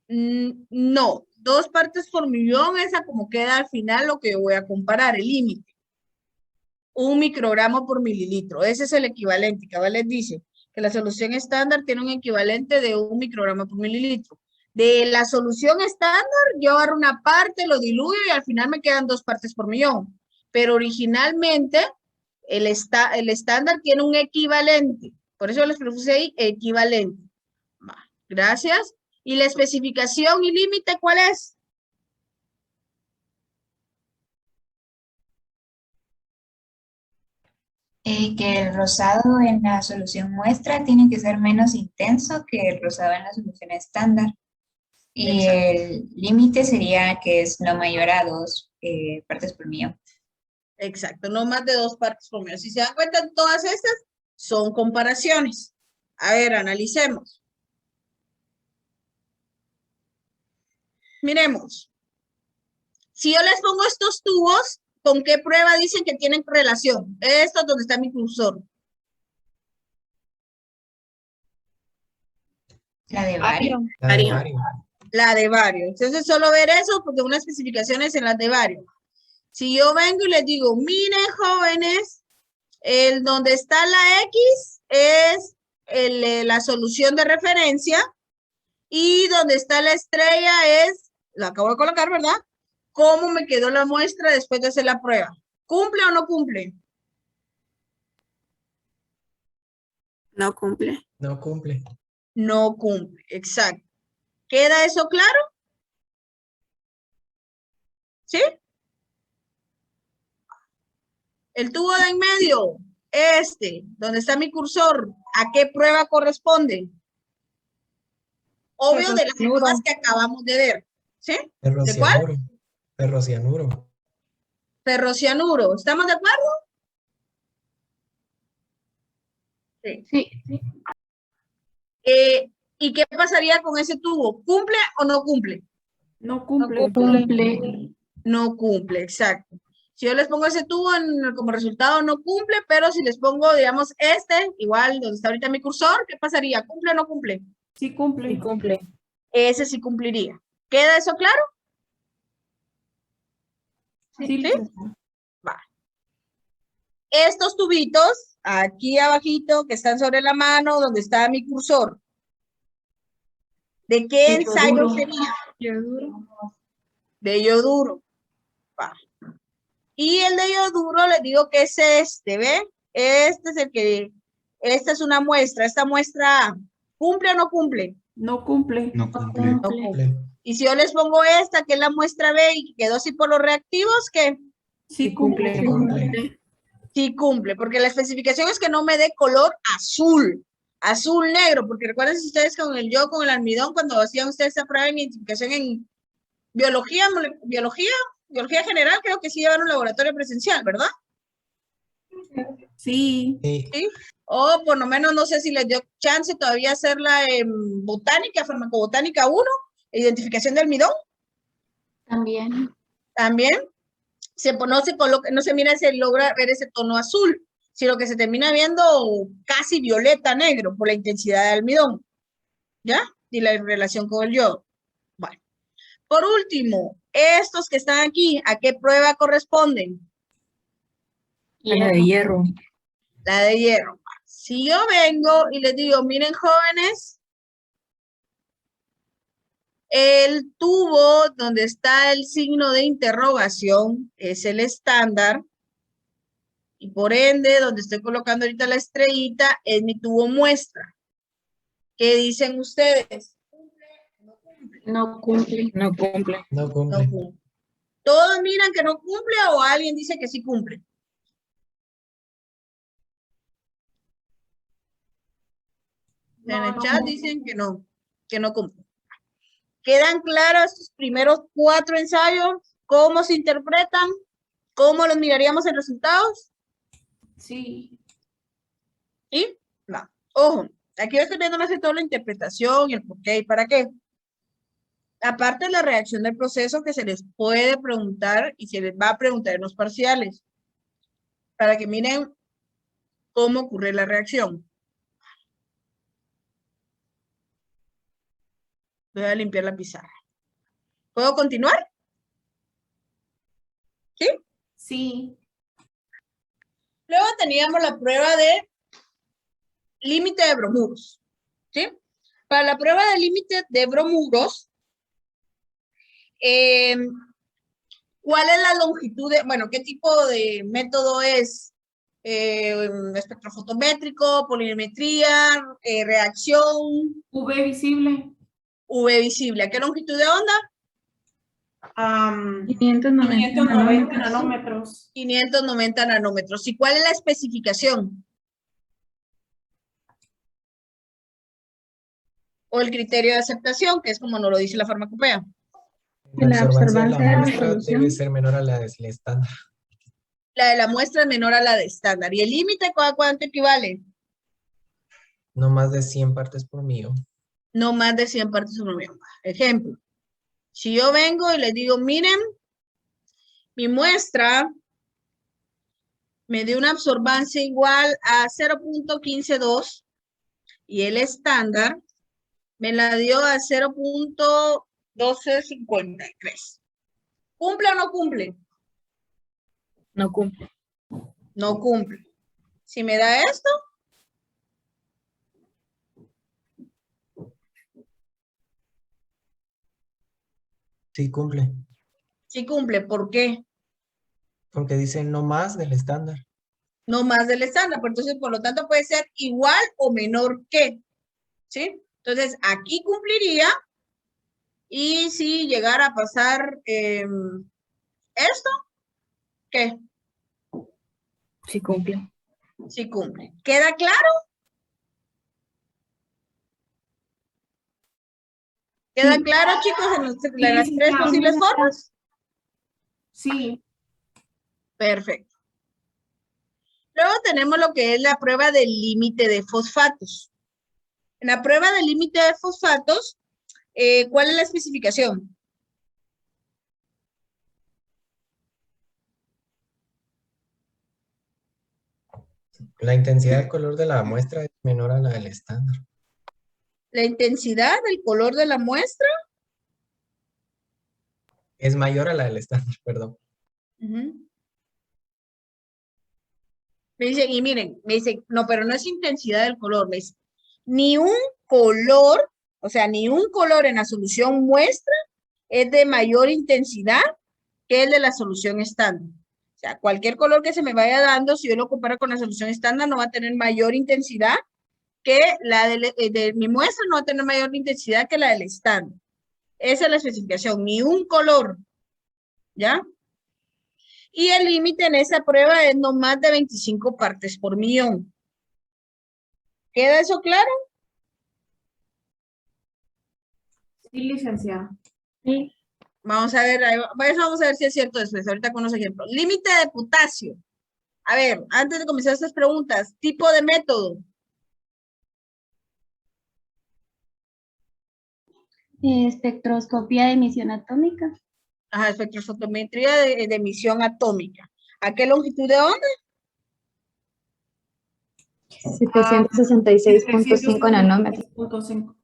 no, 2 partes por millón, esa como queda al final lo que yo voy a comparar, el límite. 1 microgramo por mililitro, ese es el equivalente. Cabal les dice que la solución estándar tiene un equivalente de 1 microgramo por mililitro. De la solución estándar, yo agarro una parte, lo diluyo y al final me quedan 2 partes por millón. Pero originalmente, el estándar tiene un equivalente. Por eso les puse ahí equivalente. Va, gracias. ¿Y la especificación y límite cuál es?
Que el rosado en la solución muestra tiene que ser menos intenso que el rosado en la solución estándar. Y el límite sería que es no mayor a 2 partes por millón.
Exacto, no más de 2 partes por millón. Si se dan cuenta, todas estas son comparaciones. A ver, analicemos. Miremos. Si yo les pongo estos tubos, ¿con qué prueba dicen que tienen relación? Esto es donde está mi cursor.
La de Vario.
La de Vario. Entonces, solo ver eso porque unas especificaciones en las de Vario. Si yo vengo y les digo, miren, jóvenes, donde está la X es la solución de referencia y donde está la estrella es, la acabo de colocar, ¿verdad? ¿Cómo me quedó la muestra después de hacer la prueba? ¿Cumple o no cumple?
No cumple.
No cumple.
No cumple, exacto. ¿Queda eso claro? ¿Sí? El tubo de en medio, donde está mi cursor, ¿a qué prueba corresponde? Obvio de las pruebas que acabamos de ver. ¿Sí? ¿De cuál?
Ferrocianuro.
Ferrocianuro. ¿Estamos de acuerdo? Sí. ¿Y qué pasaría con ese tubo? ¿Cumple o no cumple?
No cumple.
No cumple, exacto. Si yo les pongo ese tubo como resultado no cumple, pero si les pongo, digamos, igual donde está ahorita mi cursor, ¿qué pasaría? ¿Cumple o no cumple?
Sí cumple.
Sí cumple.
Ese sí cumpliría. ¿Queda eso claro?
Sí.
Va. Estos tubitos, aquí abajito, que están sobre la mano, donde está mi cursor. ¿De qué ensayo sería? De yoduro. Va. Y el de yoduro, les digo que es ¿ve? Este es el que, esta es una muestra. Esta muestra, ¿cumple o no cumple?
No cumple.
No cumple.
No cumple. Y si yo les pongo esta, que es la muestra B y quedó así por los reactivos, ¿qué?
Sí cumple.
Sí cumple, porque la especificación es que no me dé color azul, azul negro, porque recuerden ustedes con el almidón, cuando hacían ustedes esa prueba de identificación en biología general, creo que sí llevaron un laboratorio presencial, ¿verdad?
Sí.
¿Sí? O por lo menos no sé si les dio chance todavía hacerla en botánica, farmacobotánica 1, identificación de almidón.
También.
También. no se mira, se logra ver ese tono azul, sino que se termina viendo casi violeta negro por la intensidad de almidón, ¿ya? Y la relación con el yodo. Bueno, por último, estos que están aquí, ¿a qué prueba corresponden?
A la de hierro.
La de hierro. Si yo vengo y les digo, miren jóvenes, el tubo donde está el signo de interrogación es el estándar y por ende donde estoy colocando ahorita la estrellita es mi tubo muestra. ¿Qué dicen ustedes?
No cumple.
No cumple.
No
No
cumple.
cumple. ¿Todos miran que no cumple o alguien dice que sí cumple? En el chat dicen que no cumple. ¿Quedan claros estos primeros 4 ensayos? ¿Cómo se interpretan? ¿Cómo los miraríamos en resultados?
Sí.
¿Y? No. Ojo, aquí yo estoy viendo más que todo la interpretación y el por qué y para qué. Aparte de la reacción del proceso que se les puede preguntar y se les va a preguntar en los parciales. Para que miren cómo ocurre la reacción. Voy a limpiar la pizarra. ¿Puedo continuar? ¿Sí?
Sí.
Luego teníamos la prueba de límite de bromuros. ¿Sí? Para la prueba de límite de bromuros, ¿cuál es la longitud de, bueno, qué tipo de método es? Espectrofotométrico, polimetría, reacción.
V visible.
V visible. ¿A qué longitud de onda?
590 nanómetros.
590 nanómetros. ¿Y cuál es la especificación? O el criterio de aceptación, que es como nos lo dice la farmacopea.
La observancia de la muestra debe ser menor a la del estándar.
La de la muestra es menor a la de estándar. ¿Y el límite a cuánto equivale?
No más de 100 partes por millón.
No más de 100 partes por millón. Ejemplo, si yo vengo y les digo, miren, mi muestra me dio una absorbancia igual a 0.152 y el estándar me la dio a 0.1253. ¿Cumple o no cumple?
No cumple.
No cumple. Si me da esto,
Sí cumple.
sí cumple. ¿Por qué?
Porque dice no más del estándar.
No más del estándar. Pues entonces, por lo tanto, puede ser igual o menor que. ¿Sí? Entonces, aquí cumpliría. Y si llegara a pasar esto, ¿qué?
Sí cumple.
Sí cumple. ¿Queda claro? ¿Queda claro, chicos, en las
Sí,
tres posibles formas?
Sí.
Perfecto. Luego tenemos lo que es la prueba del límite de fosfatos. En la prueba del límite de fosfatos, ¿cuál es la especificación?
La intensidad del color de la muestra es menor a la del estándar.
La intensidad del color de la muestra.
Es mayor a la del estándar, perdón.
Me dicen, y miren, me dicen, no, pero no es intensidad del color, me dicen, ni un color, o sea, ni un color en la solución muestra es de mayor intensidad que el de la solución estándar. O sea, cualquier color que se me vaya dando, si yo lo comparo con la solución estándar, no va a tener mayor intensidad que la de mi muestra, no va a tener mayor intensidad que la del estándar. Esa es la especificación, ni un color, ¿ya? Y el límite en esa prueba es no más de 25 partes por millón. ¿Queda eso claro?
Sí, licenciada.
Sí. Vamos a ver, vamos a ver si es cierto después, ahorita con los ejemplos. Límite de potasio. A ver, antes de comenzar estas preguntas, tipo de método.
Espectroscopía de emisión atómica.
Ajá, espectrofotometría de emisión atómica. ¿A qué longitud de onda?
766.5 nanómetros.
766.5.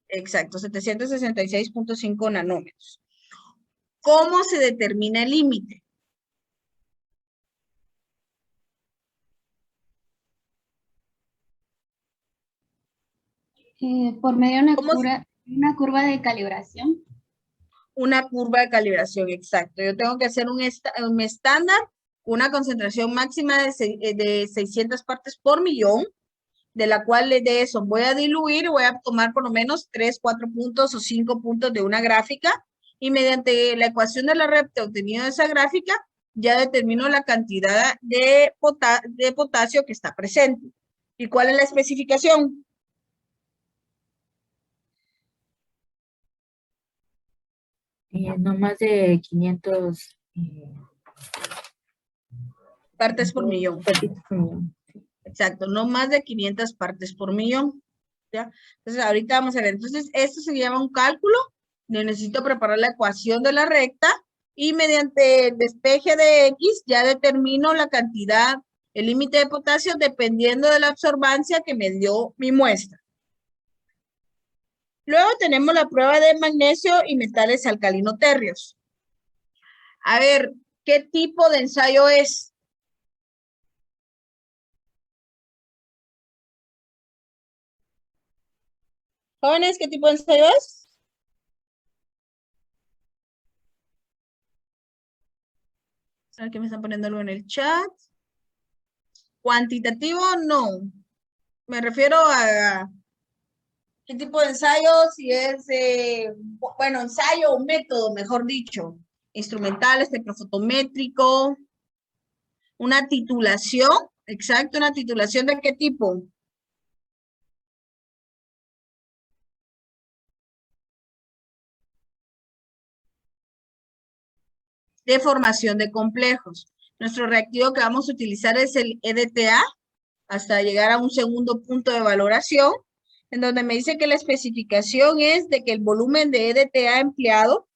Exacto, 766.5 nanómetros. ¿Cómo se determina el límite?
Por medio de una curva de calibración.
Una curva de calibración, exacto. Yo tengo que hacer un estándar, una concentración máxima de 600 partes por millón, de la cual de eso voy a diluir, voy a tomar por lo menos 3, 4 puntos o 5 puntos de una gráfica, y mediante la ecuación de la REPT obtenida de esa gráfica, ya determino la cantidad de potasio que está presente. ¿Y cuál es la especificación?
No más de 500
partes por millón.
partidos por millón.
Exacto, no más de 500 partes por millón. ¿Ya? Entonces, ahorita vamos a ver. Entonces, esto se llama un cálculo. Necesito preparar la ecuación de la recta y mediante el despeje de X ya determino la cantidad, el límite de potasio dependiendo de la absorbancia que me dio mi muestra. Luego tenemos la prueba de magnesio y metales alcalino-térreos. A ver, ¿qué tipo de ensayo es? Jóvenes, ¿qué tipo de ensayo es? ¿Saben que me están poniendo algo en el chat? Cuantitativo, no. Me refiero a qué tipo de ensayo, si es, bueno, ensayo o método, mejor dicho. Instrumental, espectrofotométrico. Una titulación, exacto, una titulación ¿de qué tipo? De formación de complejos. Nuestro reactivo que vamos a utilizar es el EDTA hasta llegar a un segundo punto de valoración, en donde me dice que la especificación es de que el volumen de EDTA empleado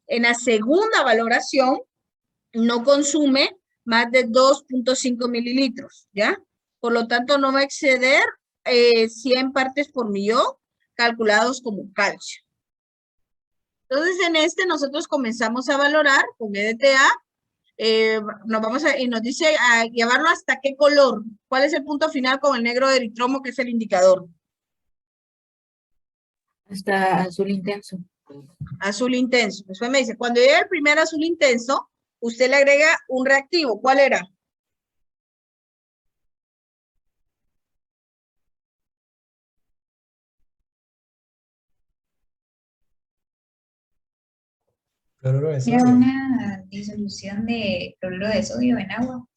en la segunda valoración no consume más de 2.5 mililitros, ¿ya? Por lo tanto, no va a exceder 100 partes por millón calculados como calcio. Entonces, en nosotros comenzamos a valorar con EDTA, y nos dice a llevarlo hasta qué color. ¿Cuál es el punto final con el negro de eritromo, que es el indicador?
Hasta azul intenso.
Azul intenso. Después me dice, cuando llegue el primer azul intenso, usted le agrega un reactivo. ¿Cuál era?
Cloruro de
Era
sodio.
una disolución de cloruro de sodio en agua.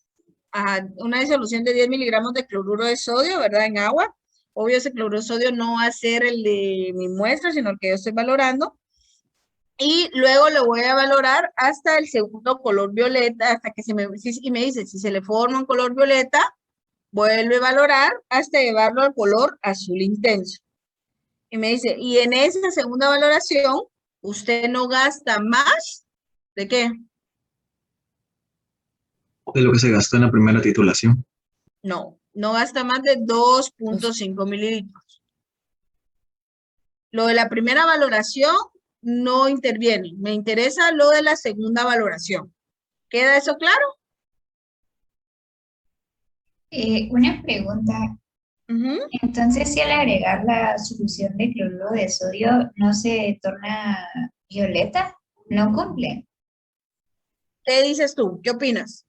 Ajá, una disolución de 10 miligramos de cloruro de sodio, ¿verdad? En agua. Obvio, ese cloruro de sodio no va a ser el de mi muestra, sino el que yo estoy valorando. Y luego lo voy a valorar hasta el segundo color violeta, hasta que y me dice, si se le forma un color violeta, vuelve a valorar hasta llevarlo al color azul intenso. Y me dice, y en esa segunda valoración, usted no gasta más, ¿de qué?
De lo que se gastó en la primera titulación.
No gasta más de 2.5 mililitros. Lo de la primera valoración no interviene. Me interesa lo de la segunda valoración. ¿Queda eso claro?
Una pregunta. Entonces, si al agregar la solución de cloruro de sodio no se torna violeta, ¿no cumple?
¿Qué dices tú? ¿Qué opinas?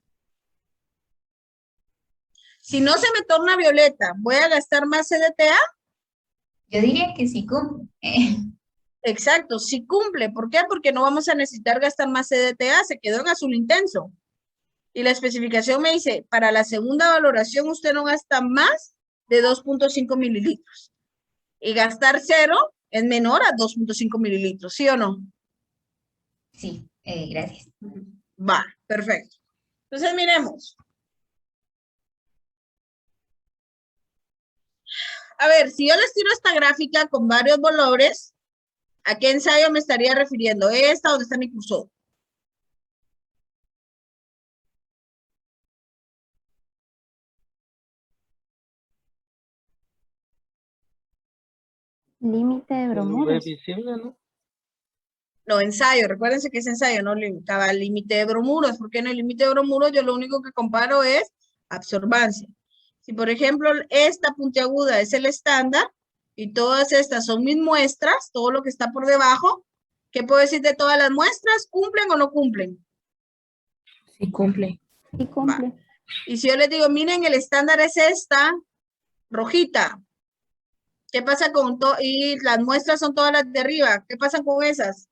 Si no se me torna violeta, ¿voy a gastar más EDTA?
Yo diría que sí cumple.
Exacto, sí cumple. ¿Por qué? Porque no vamos a necesitar gastar más EDTA, se quedó en azul intenso. Y la especificación me dice, para la segunda valoración usted no gasta más de 2.5 mililitros. Y gastar 0 es menor a 2.5 mililitros, ¿sí o no?
Sí, gracias.
Va, perfecto. Entonces miremos. A ver, si yo les tiro esta gráfica con varios valores, ¿a qué ensayo me estaría refiriendo? Esta, donde está mi cursor.
Límite de bromuros.
visible, ¿no?
No, ensayo, recuérdense que es ensayo, no limitaba el límite de bromuros, porque en el límite de bromuros yo lo único que comparo es absorbancia. Si por ejemplo esta puntiaguda es el estándar y todas estas son mis muestras, todo lo que está por debajo, ¿qué puedo decir de todas las muestras? ¿Cumplen o no cumplen?
Sí, cumple.
Sí, cumple.
Va. Y si yo les digo, miren, el estándar es esta, rojita. ¿Qué pasa con y las muestras son todas las de arriba? ¿Qué pasa con esas?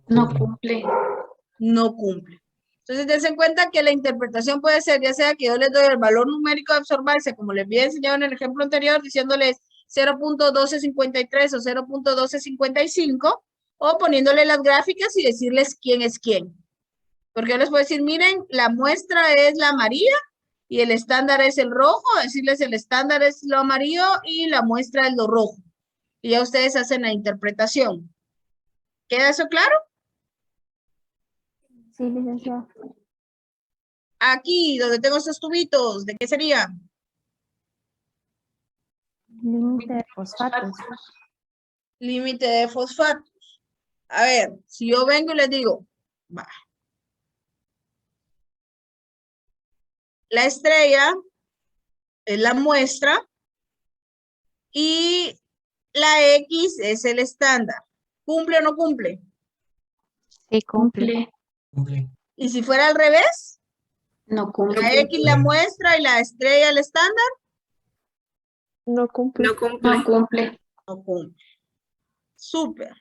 No cumple.
No cumple. Entonces, dense en cuenta que la interpretación puede ser, ya sea que yo les doy el valor numérico de absorbancia, como les había enseñado en el ejemplo anterior, diciéndoles 0.1253 o 0.1255, o poniéndole las gráficas y decirles quién es quién. Porque yo les puedo decir, miren, la muestra es la amarilla y el estándar es el rojo, decirles el estándar es lo amarillo y la muestra es lo rojo. Y ya ustedes hacen la interpretación. ¿Queda eso claro?
Sí, licenciado.
Aquí, donde tengo estos tubitos, ¿de qué sería?
Límite de fosfatos.
Límite de fosfatos. A ver, si yo vengo y les digo, va. La estrella es la muestra y la X es el estándar. ¿Cumple o no cumple?
Sí, cumple.
Cumple.
¿Y si fuera al revés?
No cumple.
La X la muestra y la estrella el estándar.
No cumple.
No cumple. No cumple.
No cumple. Súper.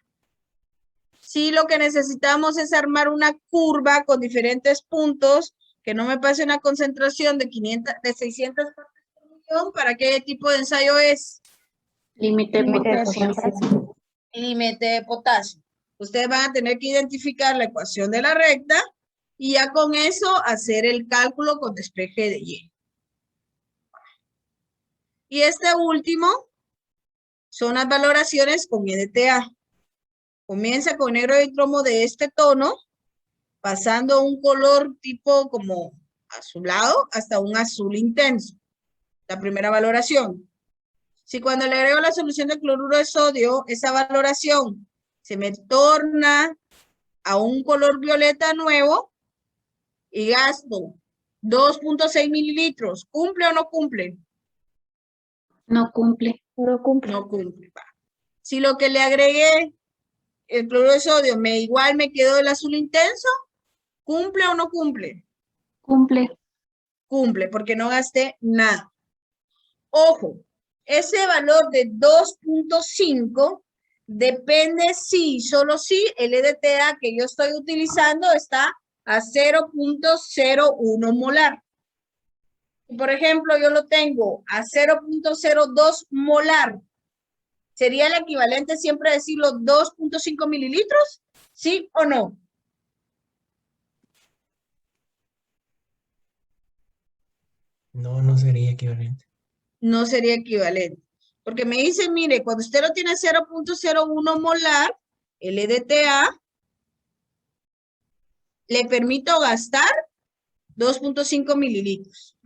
Sí, lo que necesitamos es armar una curva con diferentes puntos, que no me pase una concentración de 600 partes por millón. ¿Para qué tipo de ensayo es?
Límite de potasio.
Límite de potasio. Ustedes van a tener que identificar la ecuación de la recta y ya con eso hacer el cálculo con despeje de Y. Y este último son las valoraciones con EDTA. Comienza con negro de cromo de este tono, pasando un color tipo como azulado hasta un azul intenso. La primera valoración. Si cuando le agrego la solución de cloruro de sodio, esa valoración se me torna a un color violeta nuevo y gasto 2.6 mililitros, ¿cumple o no cumple?
No cumple.
No cumple.
No cumple. Va. Si lo que le agregué, el cloruro de sodio, igual me quedó el azul intenso, ¿cumple o no cumple?
Cumple.
Cumple, porque no gasté nada. Ojo, ese valor de 2.5 depende si, solo si el EDTA que yo estoy utilizando está a 0.01 molar. Por ejemplo, yo lo tengo a 0.02 molar. ¿Sería el equivalente siempre a decirlo 2.5 mililitros? ¿Sí o no?
No, no sería equivalente.
No sería equivalente. Porque me dice, mire, cuando usted lo tiene 0.01 molar, el EDTA, le permito gastar 2.5 mililitros.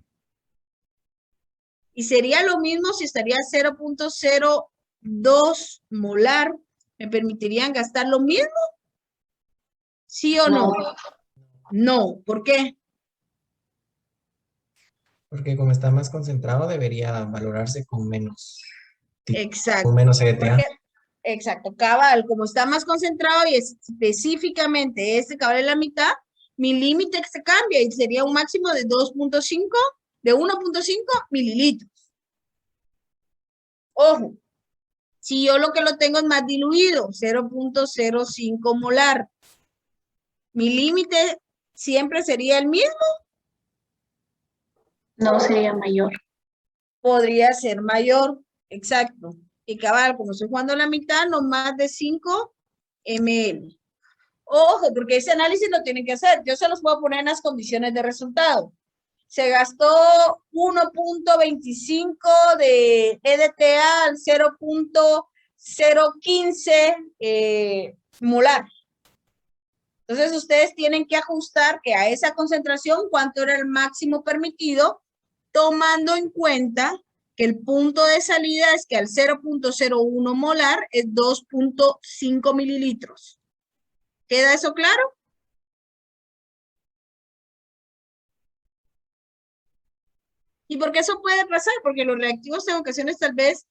Y sería lo mismo si estaría 0.02 molar. ¿Me permitirían gastar lo mismo? ¿Sí o no? No. ¿Por qué?
Porque como está más concentrado, debería valorarse con menos.
Exacto.
Con menos EDTA.
Exacto, cabal, como está más concentrado y específicamente este cabal en la mitad, mi límite se cambia y sería un máximo de 2.5, de 1.5 mililitros. Ojo, si yo lo que lo tengo es más diluido, 0.05 molar, mi límite siempre sería el mismo.
No, sería mayor.
Podría ser mayor, exacto. Y cabal, como estoy jugando la mitad, no más de 5 ml. Ojo, porque ese análisis lo tienen que hacer. Yo se los voy a poner en las condiciones de resultado. Se gastó 1.25 de EDTA al 0.015 molar. Entonces, ustedes tienen que ajustar que a esa concentración, cuánto era el máximo permitido, tomando en cuenta que el punto de salida es que al 0.01 molar es 2.5 mililitros. ¿Queda eso claro? ¿Y por qué eso puede pasar? Porque los reactivos en ocasiones tal vez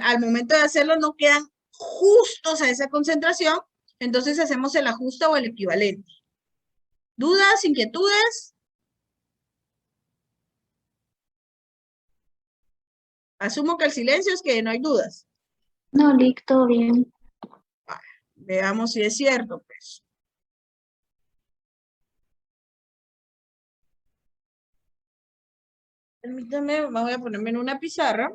al momento de hacerlo no quedan justos a esa concentración, entonces hacemos el ajuste o el equivalente. ¿Dudas, inquietudes? Asumo que el silencio es que no hay dudas.
No, Lick, todo bien.
Veamos si es cierto, pues. Permítanme, voy a ponerme en una pizarra.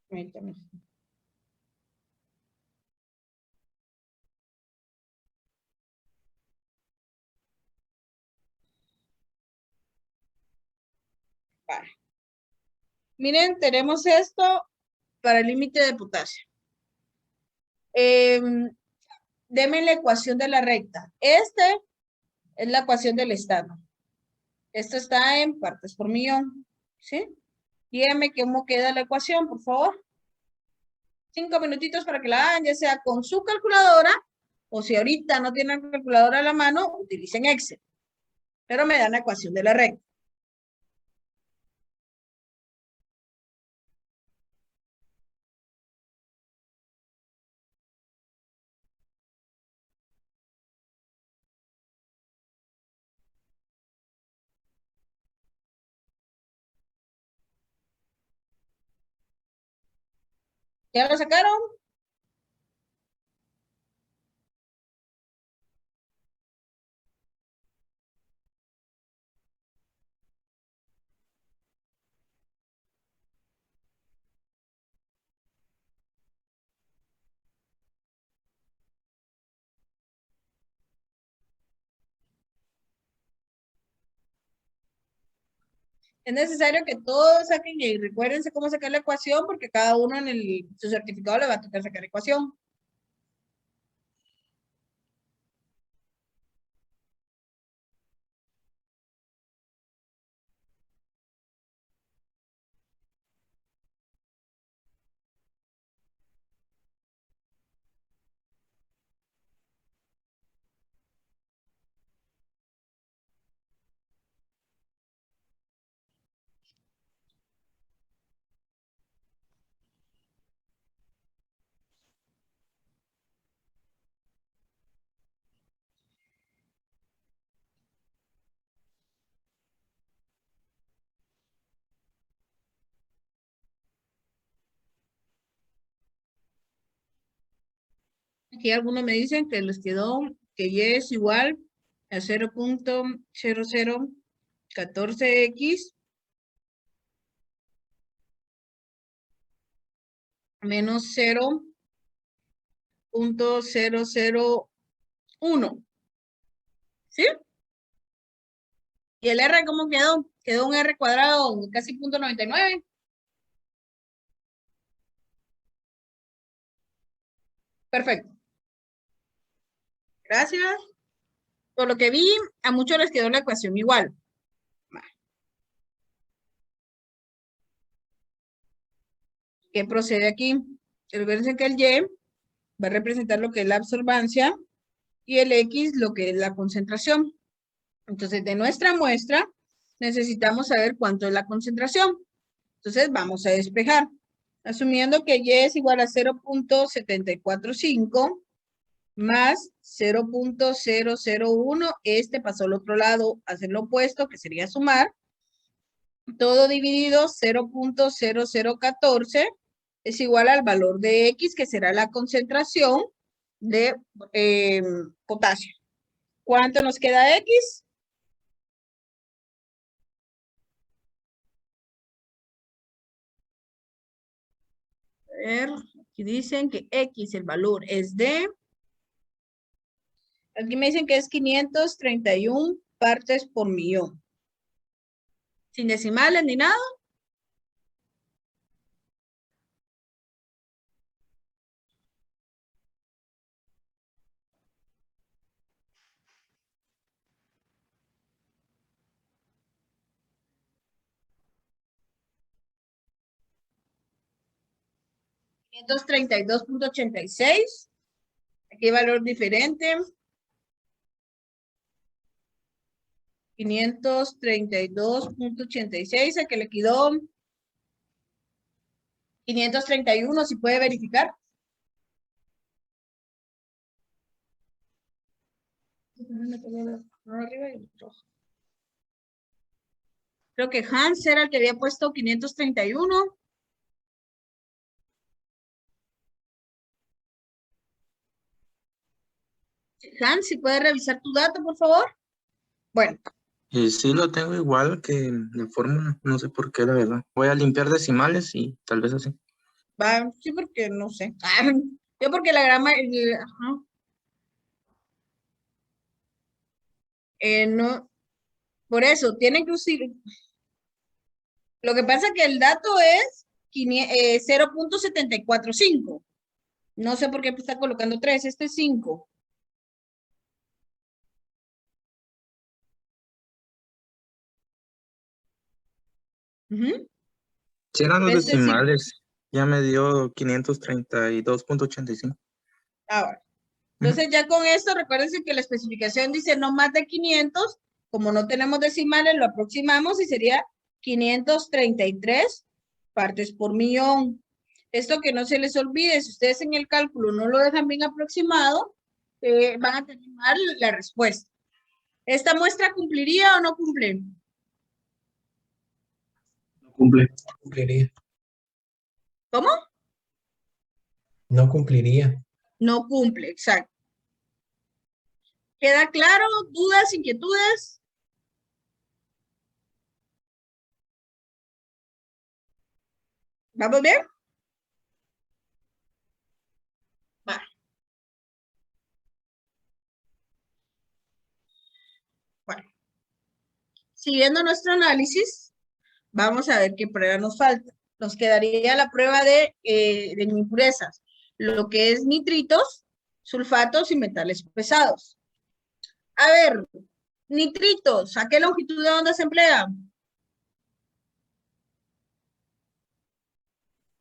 Permítanme. Vale. Miren, tenemos esto para el límite de potasio. Deme la ecuación de la recta. Esta es la ecuación del estándar. Esto está en partes por millón. ¿Sí? Dígame cómo queda la ecuación, por favor. 5 minutitos para que la hagan, ya sea con su calculadora, o si ahorita no tienen calculadora a la mano, utilicen Excel. Pero me dan la ecuación de la recta. ¿Ya lo sacaron? Es necesario que todos saquen y recuérdense cómo sacar la ecuación, porque cada uno en su certificado le va a tocar sacar ecuación. Aquí algunos me dicen que les quedó que Y es igual a 0.0014X menos 0.001. ¿Sí? ¿Y el R cómo quedó? Quedó un R cuadrado casi 0.99. Perfecto. Gracias. Por lo que vi, a muchos les quedó la ecuación igual. ¿Qué procede aquí? Recuerden que el Y va a representar lo que es la absorbancia y el X lo que es la concentración. Entonces, de nuestra muestra, necesitamos saber cuánto es la concentración. Entonces, vamos a despejar. Asumiendo que Y es igual a 0.745 más 0.001, este pasó al otro lado, hacer lo opuesto, que sería sumar. Todo dividido 0.0014 es igual al valor de X, que será la concentración de potasio. ¿Cuánto nos queda X? A ver, aquí dicen que X, el valor es de... Aquí me dicen que es 531 partes por millón. Sin decimales ni nada. 532.86. Aquí hay valor diferente. 532.86, el que le quedó 531, si puede verificar. Creo que Hans era el que había puesto 531. Hans, si puede revisar tu dato, por favor. Bueno.
Sí lo tengo igual que en la fórmula, no sé por qué, la verdad. Voy a limpiar decimales y tal vez así.
Va, sí, porque no sé. Yo porque la grama... ajá. No, por eso, tienen que usar... Lo que pasa es que el dato es 0.745. No sé por qué está colocando 3, este es 5.
Si eran los
Este sí.
decimales, ya me dio 532.85.
Ahora, entonces ya con esto, recuérdense que la especificación dice no más de 500. Como no tenemos decimales, lo aproximamos y sería 533 partes por millón. Esto que no se les olvide, si ustedes en el cálculo no lo dejan bien aproximado, van a tener mal la respuesta. ¿Esta muestra cumpliría o no cumple?
No cumple. No cumpliría.
¿Cómo?
No cumpliría.
No cumple, exacto. ¿Queda claro? ¿Dudas, inquietudes? ¿Vamos bien? Va. Bueno. Siguiendo nuestro análisis, vamos a ver qué prueba nos falta. Nos quedaría la prueba de impurezas, lo que es nitritos, sulfatos y metales pesados. A ver, nitritos, ¿a qué longitud de onda se emplea?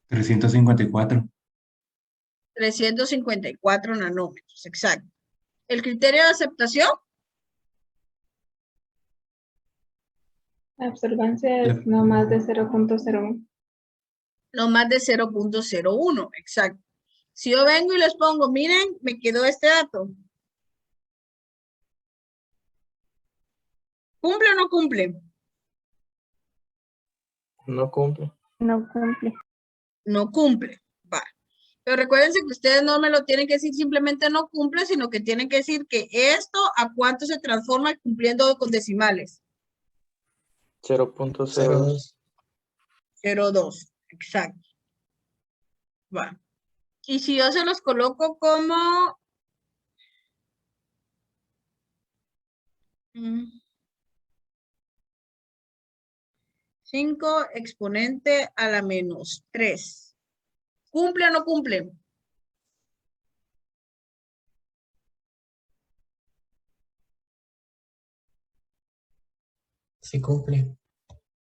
354.
354 nanómetros, exacto. ¿El criterio de aceptación?
La absorbancia es no más de 0.01.
No más de 0.01, exacto. Si yo vengo y les pongo, miren, me quedó este dato. ¿Cumple o no cumple?
No cumple.
No cumple.
No cumple. Va. Pero recuérdense que ustedes no me lo tienen que decir simplemente no cumple, sino que tienen que decir que esto a cuánto se transforma cumpliendo con decimales.
0.02.
0.2, exacto. Va. Y si yo se los coloco como... 5 exponente a la menos 3. ¿Cumple o no cumple?
Sí cumple.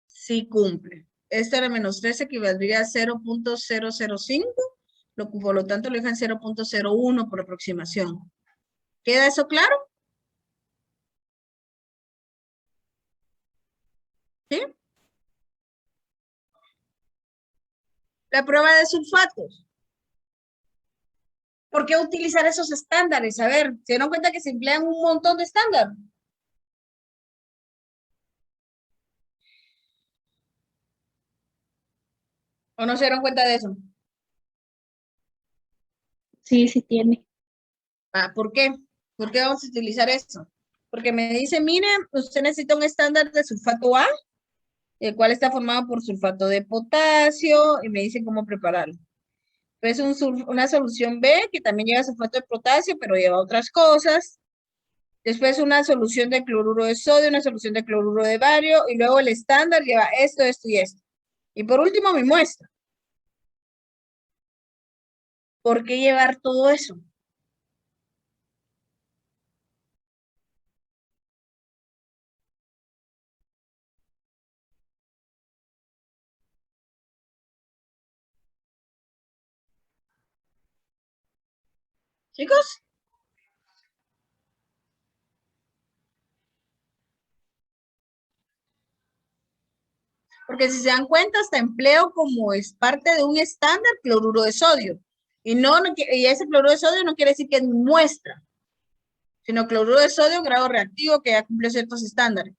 Sí cumple. Este a la menos 3 equivaldría a 0.005. Por lo tanto, lo dejan 0.01 por aproximación. ¿Queda eso claro? ¿Sí? La prueba de sulfatos. ¿Por qué utilizar esos estándares? A ver, ¿se dieron cuenta que se emplean un montón de estándares? ¿O no se dieron cuenta de eso?
Sí, sí tiene.
¿Por qué? ¿Por qué vamos a utilizar eso? Porque me dice, miren, usted necesita un estándar de sulfato A, el cual está formado por sulfato de potasio, y me dice cómo prepararlo. Pues una solución B, que también lleva sulfato de potasio, pero lleva otras cosas. Después una solución de cloruro de sodio, una solución de cloruro de bario, y luego el estándar lleva esto, esto y esto. Y por último, mi muestra. ¿Por qué llevar todo eso? ¿Chicos? Porque si se dan cuenta, hasta empleo como es parte de un estándar cloruro de sodio. Y y ese cloruro de sodio no quiere decir que es muestra, sino cloruro de sodio grado reactivo que ya cumple ciertos estándares.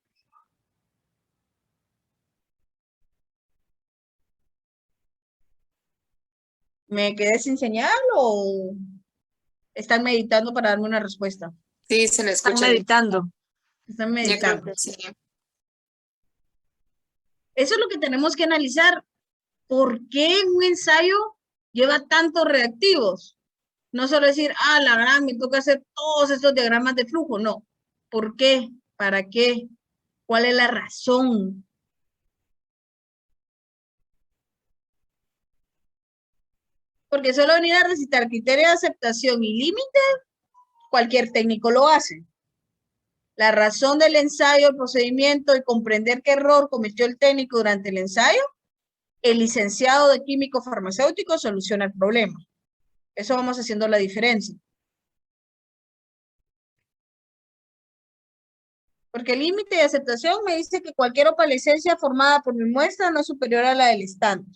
¿Me quedé sin señal o están meditando para darme una respuesta?
Sí, se le escucha. Están meditando.
Están meditando.
Yo creo que sí.
Eso es lo que tenemos que analizar. ¿Por qué un ensayo lleva tantos reactivos? No solo decir, la gran, me toca hacer todos estos diagramas de flujo. No. ¿Por qué? ¿Para qué? ¿Cuál es la razón? Porque solo venir a recitar criterio de aceptación y límite, cualquier técnico lo hace. La razón del ensayo, el procedimiento y comprender qué error cometió el técnico durante el ensayo, el licenciado de químico farmacéutico soluciona el problema. Eso vamos haciendo la diferencia. Porque el límite de aceptación me dice que cualquier opalescencia formada por mi muestra no es superior a la del estándar.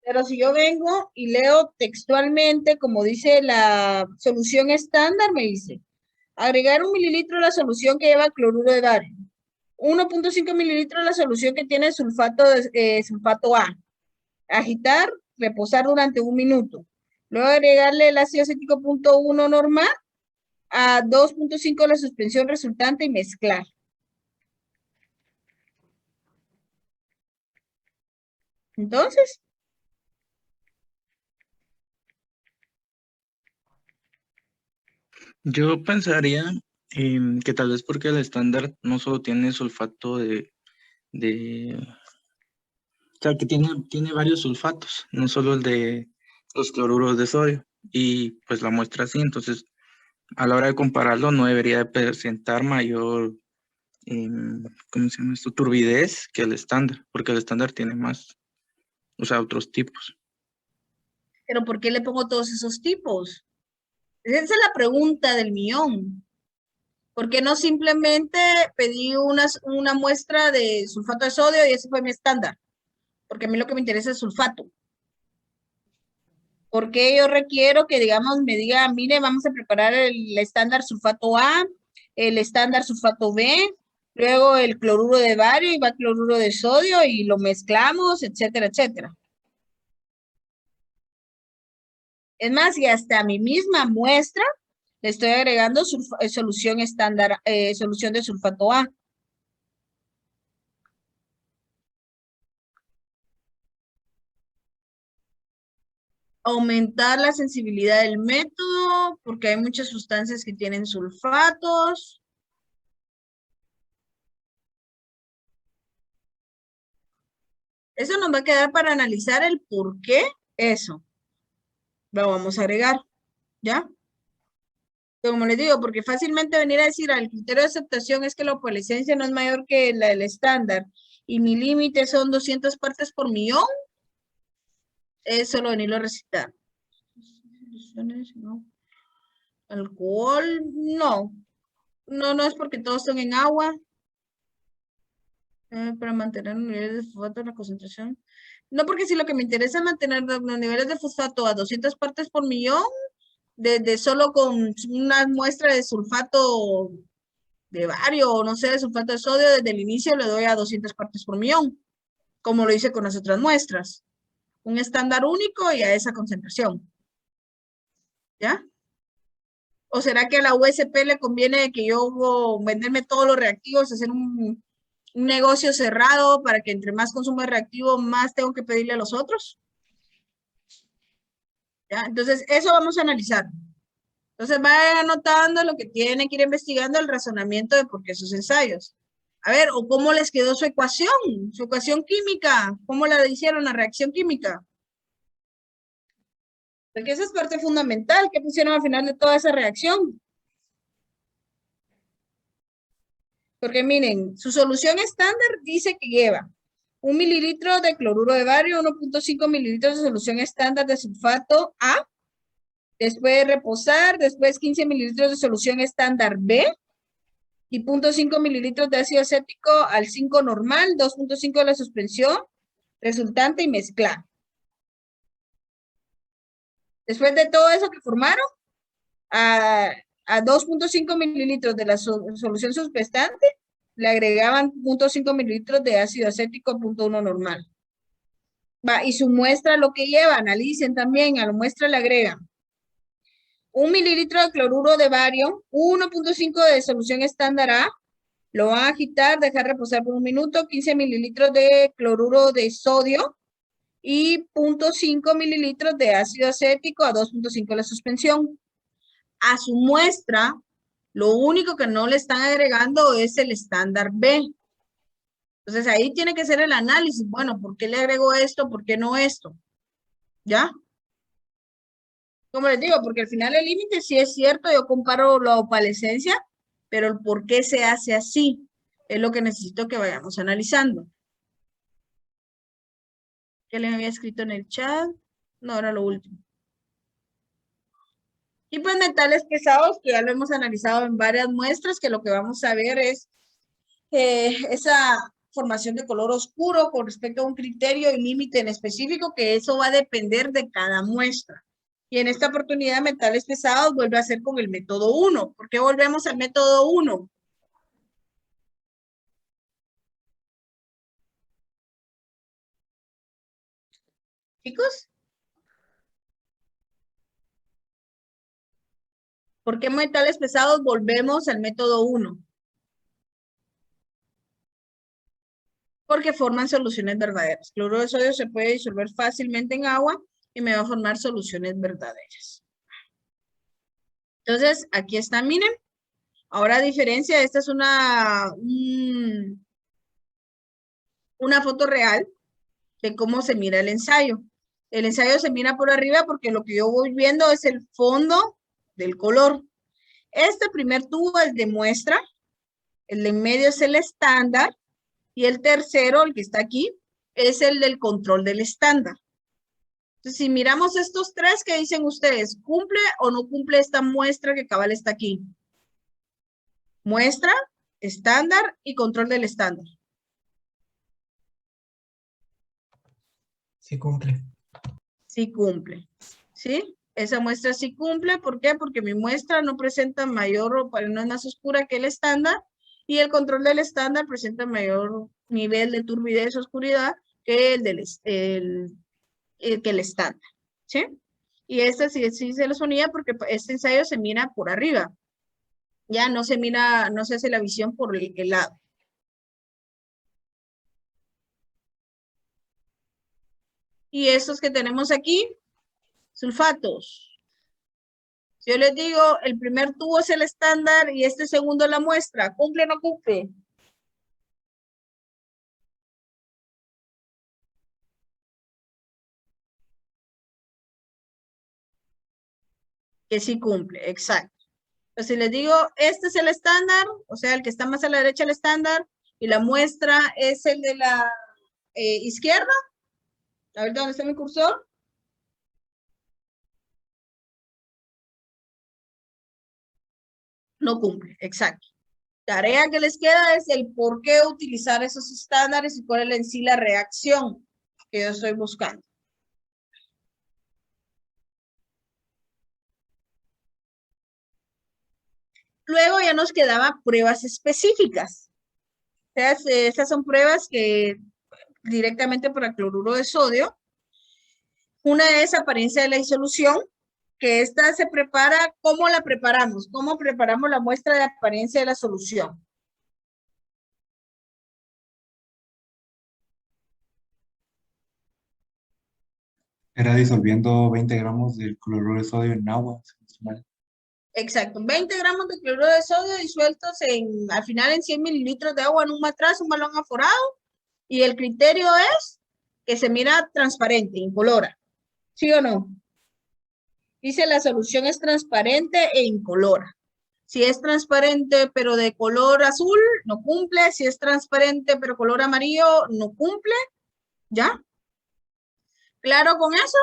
Pero si yo vengo y leo textualmente, como dice la solución estándar, me dice, agregar 1 mililitro a la solución que lleva cloruro de bario. 1.5 mililitros a la solución que tiene sulfato A. Agitar, reposar durante 1 minuto. Luego agregarle el ácido acético 0.1 normal a 2.5 la suspensión resultante y mezclar. Entonces,
Yo pensaría que tal vez porque el estándar no solo tiene sulfato o sea, que tiene varios sulfatos, no solo el de los cloruros de sodio, y pues la muestra así, entonces a la hora de compararlo no debería de presentar mayor, ¿cómo se llama esto? Turbidez que el estándar, porque el estándar tiene más, o sea, otros tipos.
¿pero por qué le pongo todos esos tipos? Esa es la pregunta del millón. ¿Por qué no simplemente pedí una muestra de sulfato de sodio y ese fue mi estándar? Porque a mí lo que me interesa es sulfato. ¿Por qué yo requiero que, digamos, me diga, mire, vamos a preparar el estándar sulfato A, el estándar sulfato B, luego el cloruro de bario y va cloruro de sodio y lo mezclamos, etcétera, etcétera? Es más, y hasta a mi misma muestra le estoy agregando solución estándar, solución de sulfato A. Aumentar la sensibilidad del método, porque hay muchas sustancias que tienen sulfatos. Eso nos va a quedar para analizar el por qué eso. Lo vamos a agregar, ¿ya? Como les digo, porque fácilmente venir a decir al criterio de aceptación es que la opalescencia no es mayor que la del estándar y mi límite son 200 partes por millón, es solo venirlo a recitar. No. Alcohol, no. No es porque todos están en agua. Para mantener los niveles de fosfato en la concentración. No, porque si lo que me interesa es mantener los niveles de fosfato a 200 partes por millón, de solo con una muestra de sulfato de bario o no sé, de sulfato de sodio, desde el inicio le doy a 200 partes por millón, como lo hice con las otras muestras. Un estándar único y a esa concentración. ¿Ya? ¿O será que a la USP le conviene que yo venderme todos los reactivos, hacer un negocio cerrado para que entre más consumo de reactivo, más tengo que pedirle a los otros? ¿Ya? Entonces, eso vamos a analizar. Entonces, vayan anotando lo que tienen que ir investigando, el razonamiento de por qué esos ensayos. A ver, o cómo les quedó su ecuación química, cómo la hicieron la reacción química. Porque esa es parte fundamental, ¿qué pusieron al final de toda esa reacción? Porque miren, su solución estándar dice que lleva 1 mililitro de cloruro de bario, 1.5 mililitros de solución estándar de sulfato A, Después reposar, después 15 mililitros de solución estándar B y 0.5 mililitros de ácido acético al 5 normal, 2.5 de la suspensión resultante y mezclar. Después de todo eso que formaron, a 2.5 mililitros de la solución suspendante, le agregaban 0.5 mililitros de ácido acético 0.1 normal. Va, y su muestra lo que lleva, analicen también, a la muestra le agregan 1 mililitro de cloruro de bario, 1.5 de solución estándar A, lo van a agitar, dejar reposar por 1 minuto, 15 mililitros de cloruro de sodio y 0.5 mililitros de ácido acético a 2.5 la suspensión. A su muestra, lo único que no le están agregando es el estándar B. Entonces ahí tiene que ser el análisis. Bueno, ¿por qué le agrego esto? ¿Por qué no esto? ¿Ya? Como les digo, porque al final el límite sí es cierto, yo comparo la opalescencia, pero el por qué se hace así es lo que necesito que vayamos analizando. ¿Qué le había escrito en el chat? No, era lo último. Y pues metales pesados, que ya lo hemos analizado en varias muestras, que lo que vamos a ver es esa formación de color oscuro con respecto a un criterio y límite en específico, que eso va a depender de cada muestra. Y en esta oportunidad, metales pesados vuelve a ser con el método 1. ¿Por qué volvemos al método 1? Chicos, ¿por qué metales pesados volvemos al método 1? Porque forman soluciones verdaderas. Cloruro de sodio se puede disolver fácilmente en agua y me va a formar soluciones verdaderas. Entonces, aquí está, miren. Ahora, a diferencia, esta es una foto real de cómo se mira el ensayo. El ensayo se mira por arriba porque lo que yo voy viendo es el fondo del color. Este primer tubo es de muestra, el de en medio es el estándar, y el tercero, el que está aquí, es el del control del estándar. Entonces, si miramos estos tres, ¿qué dicen ustedes? ¿Cumple o no cumple esta muestra que cabal está aquí? Muestra, estándar y control del estándar.
Sí cumple.
Sí cumple. ¿Sí? Esa muestra sí cumple. ¿Por qué? Porque mi muestra no presenta mayor o no es más oscura que el estándar. Y el control del estándar presenta mayor nivel de turbidez o oscuridad que el estándar. ¿Sí? Y esta sí se los unía porque este ensayo se mira por arriba. Ya no se mira, no se hace la visión por el lado. Y estos que tenemos aquí, sulfatos. Si yo les digo, el primer tubo es el estándar y este segundo la muestra, ¿cumple o no cumple? Que sí cumple, exacto. Entonces, si les digo, este es el estándar, o sea, el que está más a la derecha el estándar, y la muestra es el de la izquierda. A ver, ¿dónde está mi cursor? No cumple, exacto. Tarea que les queda es el por qué utilizar esos estándares y cuál es en sí la reacción que yo estoy buscando. Luego ya nos quedaban pruebas específicas. Estas son pruebas que directamente para cloruro de sodio. Una es apariencia de la disolución, que esta se prepara, ¿cómo la preparamos? ¿Cómo preparamos la muestra de apariencia de la solución?
Era disolviendo 20 gramos de cloruro de sodio en agua.
Exacto, 20 gramos de cloruro de sodio disueltos al final en 100 mililitros de agua en un matraz, un balón aforado, y el criterio es que se mira transparente, incolora. ¿Sí o no? Dice la solución es transparente e incolora. Si es transparente pero de color azul, no cumple. Si es transparente pero color amarillo, no cumple. ¿Ya? ¿Claro con eso?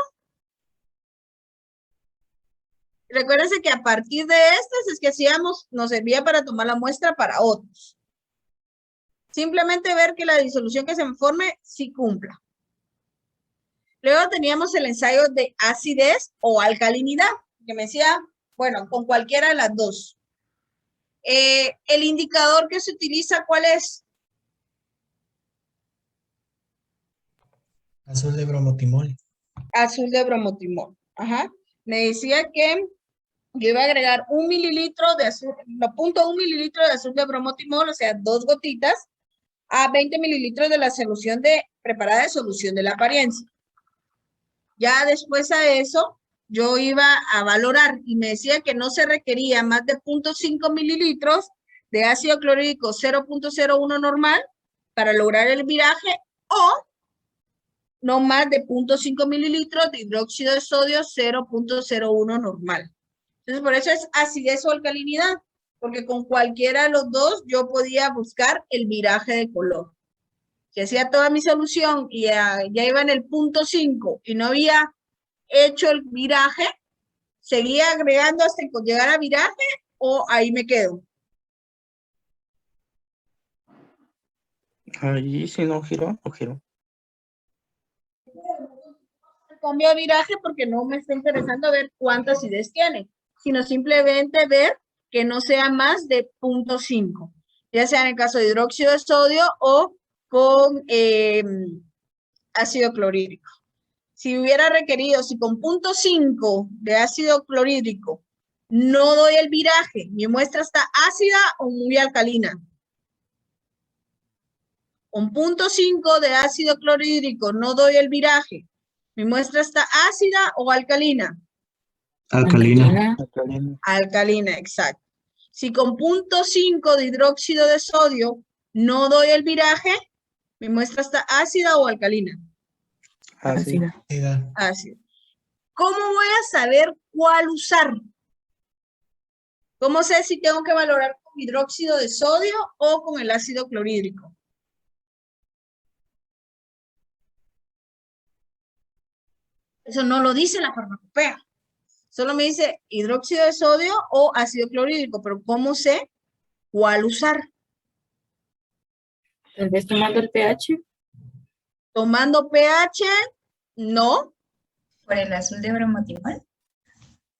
Recuérdense que a partir de estas es que hacíamos, nos servía para tomar la muestra para otros. Simplemente ver que la disolución que se forme sí cumpla. Luego teníamos el ensayo de acidez o alcalinidad, que me decía, bueno, con cualquiera de las dos. El indicador que se utiliza, ¿cuál es?
Azul de bromotimol.
Azul de bromotimol. Ajá. Me decía que yo iba a agregar 1 mililitro de azul, 0.1 mililitro de azul de bromotimol, o sea, 2 gotitas, a 20 mililitros de la solución preparada de solución de la apariencia. Ya después a eso, yo iba a valorar y me decía que no se requería más de 0.5 mililitros de ácido clorhídrico 0.01 normal para lograr el viraje o no más de 0.5 mililitros de hidróxido de sodio 0.01 normal. Entonces, por eso es acidez o alcalinidad, porque con cualquiera de los dos yo podía buscar el viraje de color. Si hacía toda mi solución y ya iba en el 0.5 y no había hecho el viraje, seguía agregando hasta llegar a viraje o ahí me quedo.
Ahí si no giró, o giró.
Cambio a viraje porque no me está interesando ver cuánta acidez tiene, sino simplemente ver que no sea más de 0.5, ya sea en el caso de hidróxido de sodio o con ácido clorhídrico. Si hubiera requerido, si con 0.5 de ácido clorhídrico no doy el viraje, mi muestra está ácida o muy alcalina. Con 0.5 de ácido clorhídrico no doy el viraje, mi muestra está ácida o alcalina.
Alcalina.
Alcalina, exacto. Si con 0.5 de hidróxido de sodio no doy el viraje, mi muestra está ácida o alcalina.
Ácida.
Ácida. ¿Cómo voy a saber cuál usar? ¿Cómo sé si tengo que valorar con hidróxido de sodio o con el ácido clorhídrico? Eso no lo dice la farmacopea. Solo me dice hidróxido de sodio o ácido clorhídrico, pero ¿cómo sé cuál usar?
Tal vez tomando el pH.
Tomando pH, no.
¿Por el azul de bromotimol?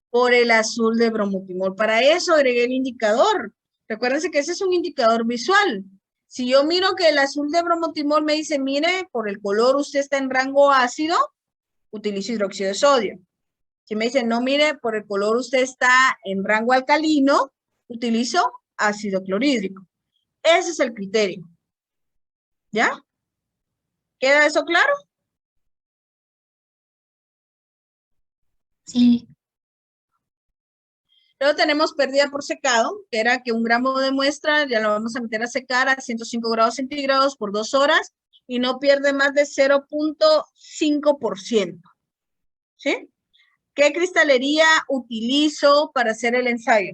Por el azul de bromotimol. Para eso agregué el indicador. Recuérdense que ese es un indicador visual. Si yo miro que el azul de bromotimol me dice, mire, por el color usted está en rango ácido, utilizo hidróxido de sodio. Si me dice, no, mire, por el color usted está en rango alcalino, utilizo ácido clorhídrico. Ese es el criterio. ¿Ya? ¿Queda eso claro?
Sí.
Luego tenemos pérdida por secado, que era que 1 gramo de muestra ya lo vamos a meter a secar a 105 grados centígrados por 2 horas y no pierde más de 0.5%. ¿Sí? ¿Qué cristalería utilizo para hacer el ensayo?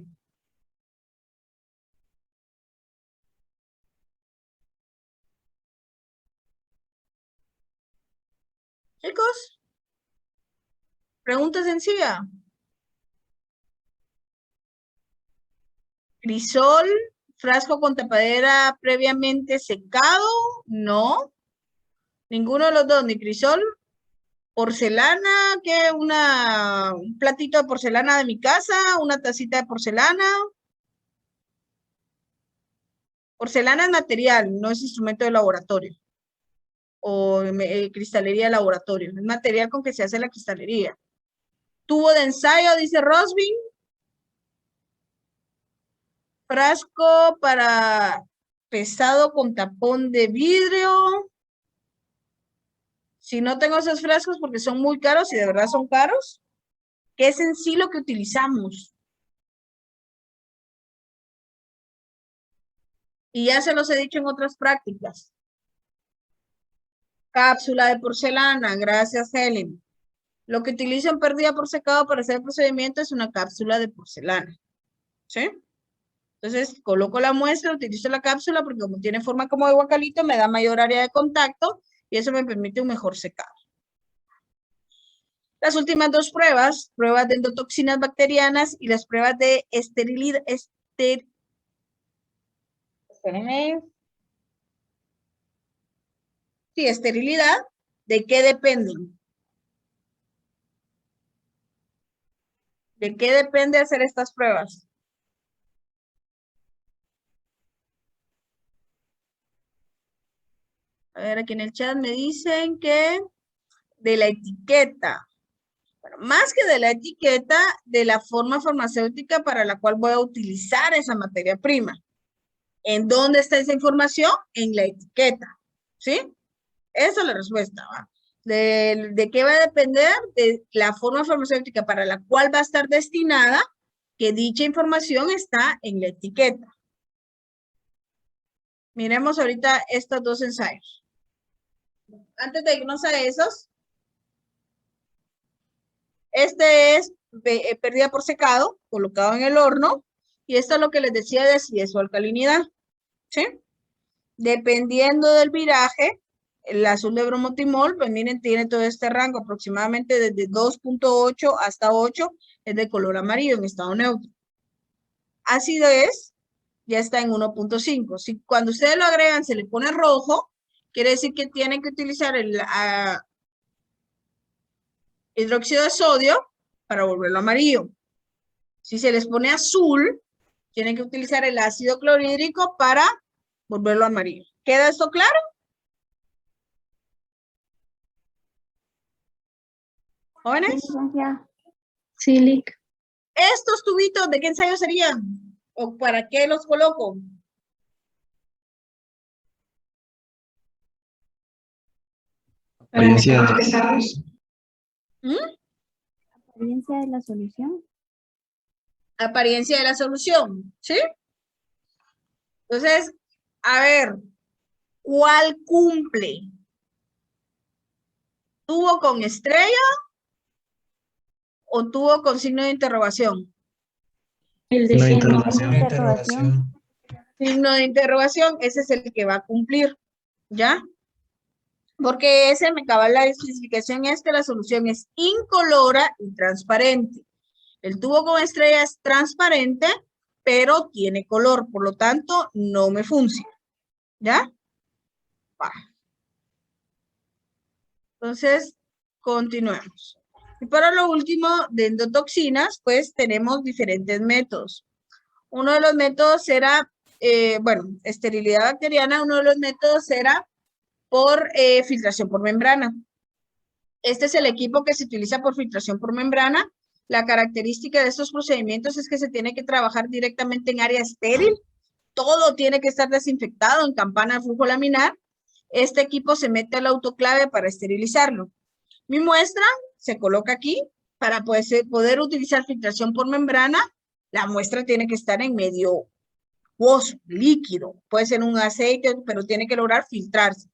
Chicos, pregunta sencilla. Crisol, frasco con tapadera previamente secado, no. Ninguno de los dos, ni crisol. Porcelana, que un platito de porcelana de mi casa, una tacita de porcelana. Porcelana es material, no es instrumento de laboratorio. O cristalería de laboratorio. Es material con que se hace la cristalería. Tubo de ensayo, dice Rosbin. Frasco para pesado con tapón de vidrio. Si no tengo esos frascos porque son muy caros y de verdad son caros, ¿qué es en sí lo que utilizamos? Y ya se los he dicho en otras prácticas. Cápsula de porcelana, gracias Helen. Lo que utilizo en pérdida por secado para hacer el procedimiento es una cápsula de porcelana. ¿Sí? Entonces, coloco la muestra, utilizo la cápsula porque como tiene forma como de guacalito, me da mayor área de contacto y eso me permite un mejor secado. Las últimas dos pruebas, pruebas de endotoxinas bacterianas y las pruebas de esterilidad, esterilidad, ¿de qué dependen? ¿De qué depende hacer estas pruebas? A ver, aquí en el chat me dicen que de la etiqueta. Bueno, más que de la etiqueta, de la forma farmacéutica para la cual voy a utilizar esa materia prima. ¿En dónde está esa información? En la etiqueta. ¿Sí? Esa es la respuesta. ¿Va? ¿De qué va a depender? De la forma farmacéutica para la cual va a estar destinada, que dicha información está en la etiqueta. Miremos ahorita estos dos ensayos. Antes de irnos a esos, este es pérdida por secado, colocado en el horno, y esto es lo que les decía de acidez o alcalinidad, ¿sí? Dependiendo del viraje, el azul de bromotimol, pues miren, tiene todo este rango, aproximadamente desde 2.8 hasta 8, es de color amarillo en estado neutro. Ácido ya está en 1.5. Si cuando ustedes lo agregan se le pone rojo, quiere decir que tienen que utilizar el hidróxido de sodio para volverlo amarillo. Si se les pone azul, tienen que utilizar el ácido clorhídrico para volverlo amarillo. ¿Queda esto claro? ¿Jóvenes?
Sí, Lick.
¿Estos tubitos de qué ensayo serían? ¿O para qué los coloco?
Apariencia.
Apariencia de la solución.
Apariencia de la solución, ¿sí? Entonces, a ver, ¿cuál cumple? ¿Tubo con estrella o tubo con signo de interrogación?
El de signo de interrogación.
Signo de interrogación, ese es el que va a cumplir, ¿ya? Porque ese me acaba la especificación es que la solución es incolora y transparente. El tubo con estrella es transparente, pero tiene color, por lo tanto, no me funciona. ¿Ya? Va. Entonces, continuemos. Y para lo último, de endotoxinas, pues tenemos diferentes métodos. Uno de los métodos era, esterilidad bacteriana, uno de los métodos era por filtración por membrana. Este es el equipo que se utiliza por filtración por membrana. La característica de estos procedimientos es que se tiene que trabajar directamente en área estéril. Todo tiene que estar desinfectado en campana de flujo laminar. Este equipo se mete al autoclave para esterilizarlo. Mi muestra se coloca aquí para poder utilizar filtración por membrana. La muestra tiene que estar en medio acuoso, líquido. Puede ser un aceite, pero tiene que lograr filtrarse.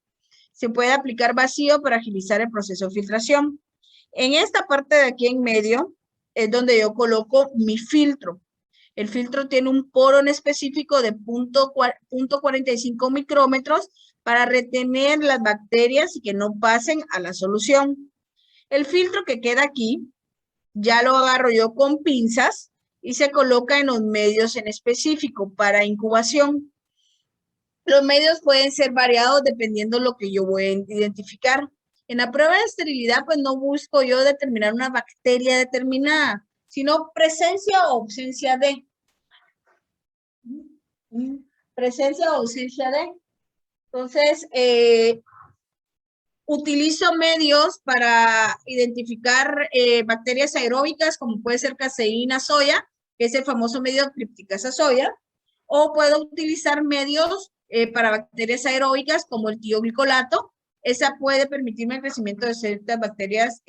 Se puede aplicar vacío para agilizar el proceso de filtración. En esta parte de aquí en medio es donde yo coloco mi filtro. El filtro tiene un poro en específico de 0.45 micrómetros para retener las bacterias y que no pasen a la solución. El filtro que queda aquí, ya lo agarro yo con pinzas y se coloca en los medios en específico para incubación. Los medios pueden ser variados dependiendo de lo que yo voy a identificar. En la prueba de esterilidad, pues no busco yo determinar una bacteria determinada, sino presencia o ausencia de. Presencia o ausencia de. Entonces, utilizo medios para identificar bacterias aeróbicas, como puede ser caseína soya, que es el famoso medio trípticasa soya, o puedo utilizar medios para bacterias aeróbicas, como el tioglicolato. Esa puede permitirme el crecimiento de ciertas bacterias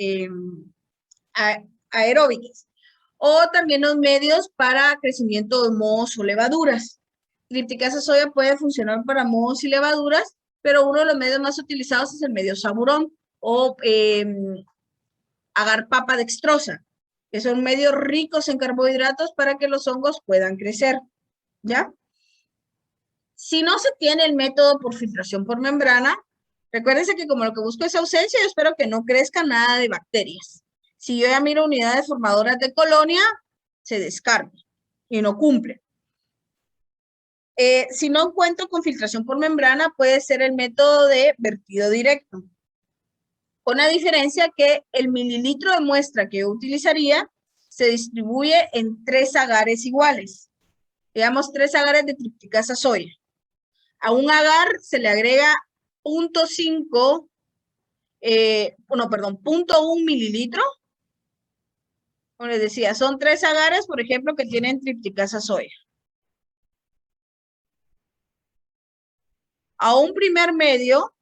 aeróbicas. O también los medios para crecimiento de mohos o levaduras. Trípticasa soya puede funcionar para mohos y levaduras, pero uno de los medios más utilizados es el medio saburón o agar papa dextrosa, que son medios ricos en carbohidratos para que los hongos puedan crecer. ¿Ya? Si no se tiene el método por filtración por membrana, recuérdense que como lo que busco es ausencia, yo espero que no crezca nada de bacterias. Si yo ya miro unidades formadoras de colonia, se descarta y no cumple. Si no cuento con filtración por membrana, puede ser el método de vertido directo. Con la diferencia que el mililitro de muestra que yo utilizaría se distribuye en 3 agares iguales. Digamos 3 agares de tripticasa soya. A un agar se le agrega 0.1 mililitro. Como les decía, son 3 agares, por ejemplo, que tienen tripticasa soya. A un primer medio,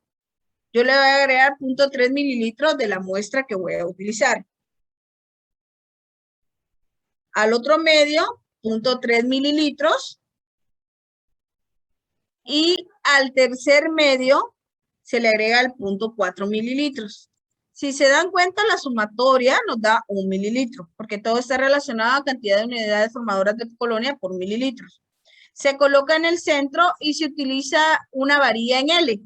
yo le voy a agregar 0.3 mililitros de la muestra que voy a utilizar. Al otro medio, 0.3 mililitros. Y al tercer medio, se le agrega el 0.4 mililitros. Si se dan cuenta, la sumatoria nos da 1 mililitro, porque todo está relacionado a cantidad de unidades formadoras de colonia por mililitros. Se coloca en el centro y se utiliza una varilla en L.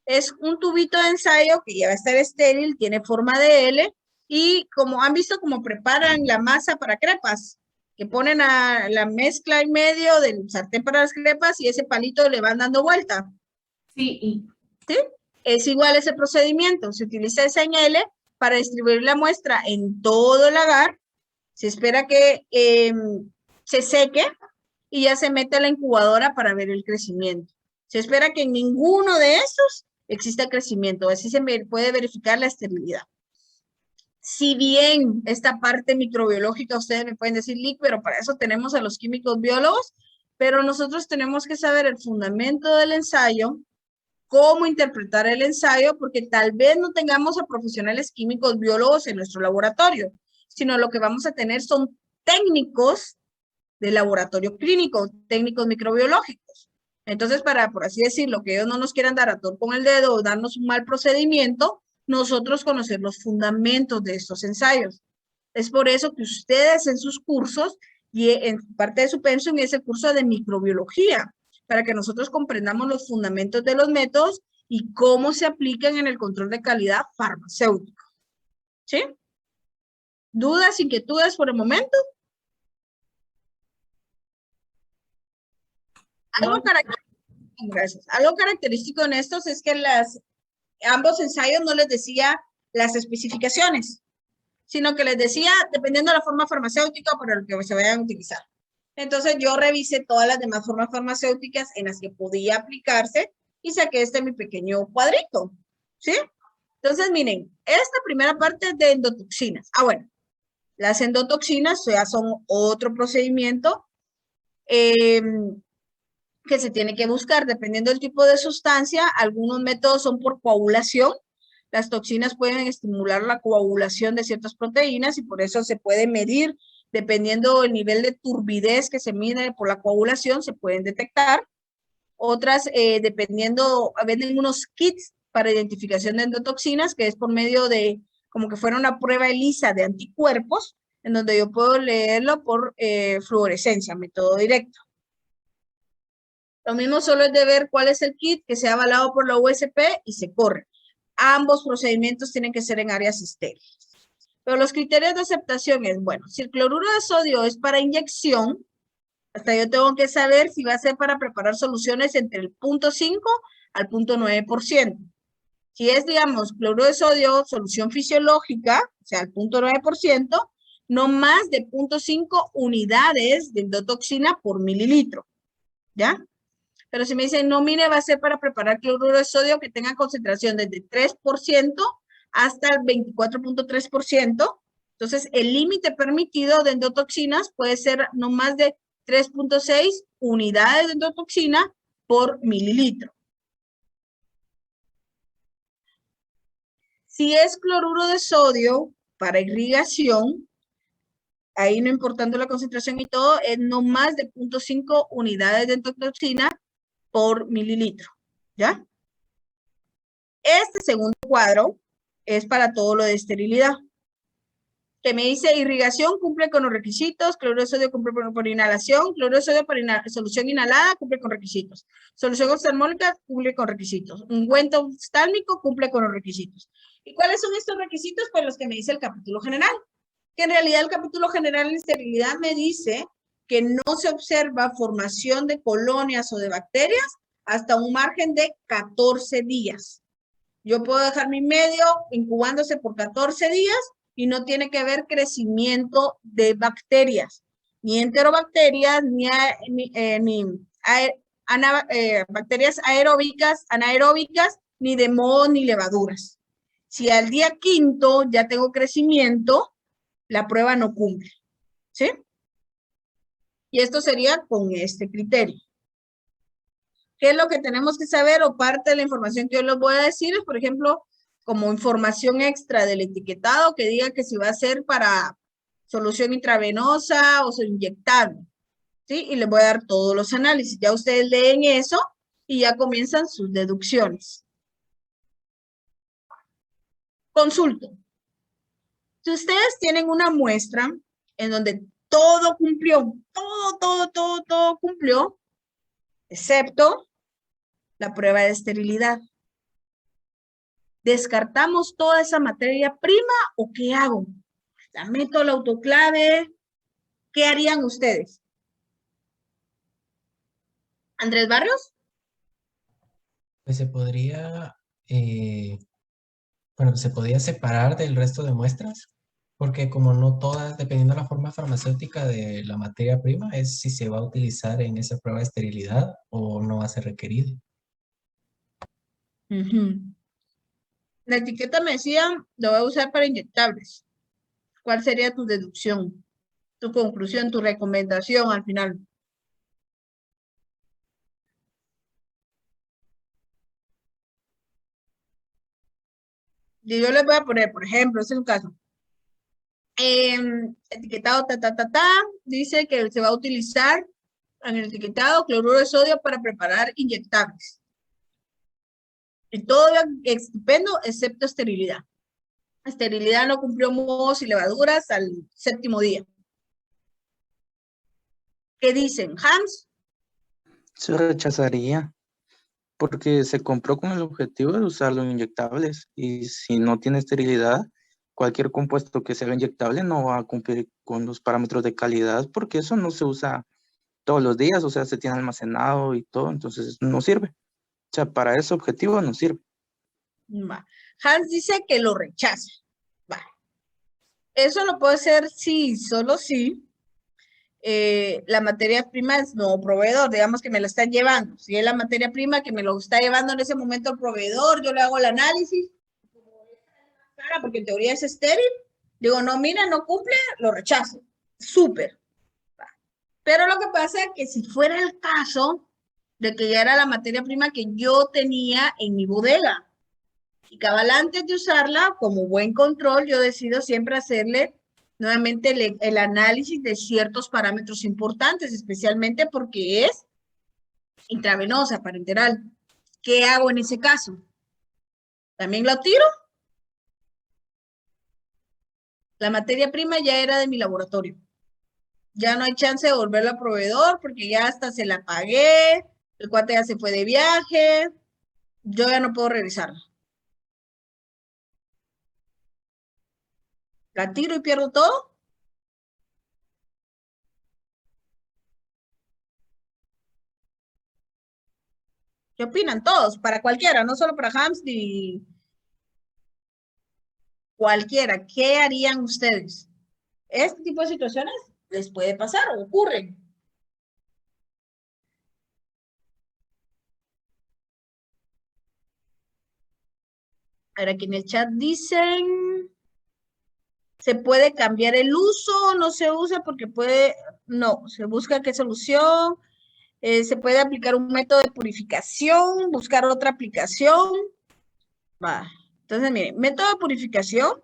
Es un tubito de ensayo que ya va a estar estéril, tiene forma de L, y como han visto cómo preparan la masa para crepas, que ponen a la mezcla en medio del sartén para las crepas y ese palito le van dando vuelta.
Sí.
¿Sí? Es igual ese procedimiento. Se utiliza esa en L para distribuir la muestra en todo el agar. Se espera que se seque y ya se mete a la incubadora para ver el crecimiento. Se espera que en ninguno de estos exista crecimiento. Así se puede verificar la esterilidad. Si bien esta parte microbiológica, ustedes me pueden decir, Lick, pero para eso tenemos a los químicos biólogos, pero nosotros tenemos que saber el fundamento del ensayo, cómo interpretar el ensayo, porque tal vez no tengamos a profesionales químicos biólogos en nuestro laboratorio, sino lo que vamos a tener son técnicos de laboratorio clínico, técnicos microbiológicos. Entonces, para, por así decirlo, que ellos no nos quieran dar a todo con el dedo o darnos un mal procedimiento, nosotros conocer los fundamentos de estos ensayos. Es por eso que ustedes en sus cursos y en parte de su pensum es el curso de microbiología, para que nosotros comprendamos los fundamentos de los métodos y cómo se aplican en el control de calidad farmacéutico. ¿Sí? ¿Dudas, inquietudes por el momento? Algo característico en estos es que ambos ensayos no les decía las especificaciones, sino que les decía, dependiendo de la forma farmacéutica para lo que se vayan a utilizar. Entonces yo revisé todas las demás formas farmacéuticas en las que podía aplicarse y saqué mi pequeño cuadrito, ¿sí? Entonces miren, esta primera parte es de endotoxinas. Bueno, las endotoxinas ya son otro procedimiento que se tiene que buscar dependiendo del tipo de sustancia. Algunos métodos son por coagulación. Las toxinas pueden estimular la coagulación de ciertas proteínas y por eso se puede medir, dependiendo del nivel de turbidez que se mide por la coagulación, se pueden detectar. Otras, dependiendo, venden unos kits para identificación de endotoxinas, que es por medio de, como que fuera una prueba ELISA de anticuerpos, en donde yo puedo leerlo por fluorescencia, método directo. Lo mismo solo es de ver cuál es el kit que sea avalado por la USP y se corre. Ambos procedimientos tienen que ser en áreas estériles. Pero los criterios de aceptación es, bueno, si el cloruro de sodio es para inyección, hasta yo tengo que saber si va a ser para preparar soluciones entre el 0.5 al 0.9%. Si es, digamos, cloruro de sodio, solución fisiológica, o sea, el 0.9%, no más de 0.5 unidades de endotoxina por mililitro, ¿ya? Pero si me dicen, no, mire, va a ser para preparar cloruro de sodio que tenga concentración desde 3% hasta el 24.3%. Entonces, el límite permitido de endotoxinas puede ser no más de 3.6 unidades de endotoxina por mililitro. Si es cloruro de sodio para irrigación, ahí no importando la concentración y todo, es no más de 0.5 unidades de endotoxina por mililitro, ¿ya? Este segundo cuadro es para todo lo de esterilidad. Que me dice irrigación cumple con los requisitos, cloruro de sodio cumple por inhalación, cloruro de sodio para solución inhalada cumple con requisitos, solución oftalmológica cumple con requisitos, ungüento oftálmico cumple con los requisitos. ¿Y cuáles son estos requisitos? Pues los que me dice el capítulo general. Que en realidad el capítulo general en esterilidad me dice que no se observa formación de colonias o de bacterias hasta un margen de 14 días. Yo puedo dejar mi medio incubándose por 14 días y no tiene que haber crecimiento de bacterias, ni enterobacterias, bacterias aeróbicas, anaeróbicas, ni de moho ni levaduras. Si al día 5 ya tengo crecimiento, la prueba no cumple, ¿sí? Y esto sería con este criterio. ¿Qué es lo que tenemos que saber? O parte de la información que yo les voy a decir es, por ejemplo, como información extra del etiquetado que diga que si va a ser para solución intravenosa o inyectable, ¿sí? Y les voy a dar todos los análisis. Ya ustedes leen eso y ya comienzan sus deducciones. Consulto. Si ustedes tienen una muestra en donde todo cumplió, todo cumplió, excepto la prueba de esterilidad. ¿Descartamos toda esa materia prima o qué hago? ¿La meto al autoclave? ¿Qué harían ustedes? ¿Andrés Barrios?
Pues se podría, se podría separar del resto de muestras, porque como no todas, dependiendo de la forma farmacéutica de la materia prima, es si se va a utilizar en esa prueba de esterilidad o no va a ser requerido.
La etiqueta me decía, lo voy a usar para inyectables. ¿Cuál sería tu deducción, tu conclusión, tu recomendación al final? Y yo les voy a poner, por ejemplo, este es un caso. Etiquetado dice que se va a utilizar en el etiquetado cloruro de sodio para preparar inyectables. Y todo estupendo, excepto esterilidad. Esterilidad no cumplió mohos y levaduras al 7º día. ¿Qué dicen, Hans?
Se rechazaría porque se compró con el objetivo de usarlo en inyectables y si no tiene esterilidad, cualquier compuesto que sea inyectable no va a cumplir con los parámetros de calidad porque eso no se usa todos los días, o sea, se tiene almacenado y todo, entonces no sirve. O sea, para ese objetivo no sirve.
Va. Hans dice que lo rechaza. Va. Eso lo puede hacer sí, solo sí. La materia prima es no proveedor, digamos que me lo están llevando. Si es la materia prima que me lo está llevando en ese momento el proveedor, yo le hago el análisis, porque en teoría es estéril, digo, no, mira, no cumple, lo rechazo. Súper. Pero lo que pasa es que si fuera el caso de que ya era la materia prima que yo tenía en mi bodega, y cabal antes de usarla, como buen control, yo decido siempre hacerle nuevamente el análisis de ciertos parámetros importantes, especialmente porque es intravenosa, parenteral. ¿Qué hago en ese caso? ¿También lo tiro? La materia prima ya era de mi laboratorio. Ya no hay chance de volverla a proveedor porque ya hasta se la pagué, el cuate ya se fue de viaje, yo ya no puedo revisarla. ¿La tiro y pierdo todo? ¿Qué opinan todos? Para cualquiera, no solo para Hams ni cualquiera. ¿Qué harían ustedes? Este tipo de situaciones les puede pasar o ocurren. Ahora aquí en el chat dicen, ¿se puede cambiar el uso? No se usa porque puede, no, se busca qué solución. Se puede aplicar un método de purificación, buscar otra aplicación. Va. Entonces, miren, método de purificación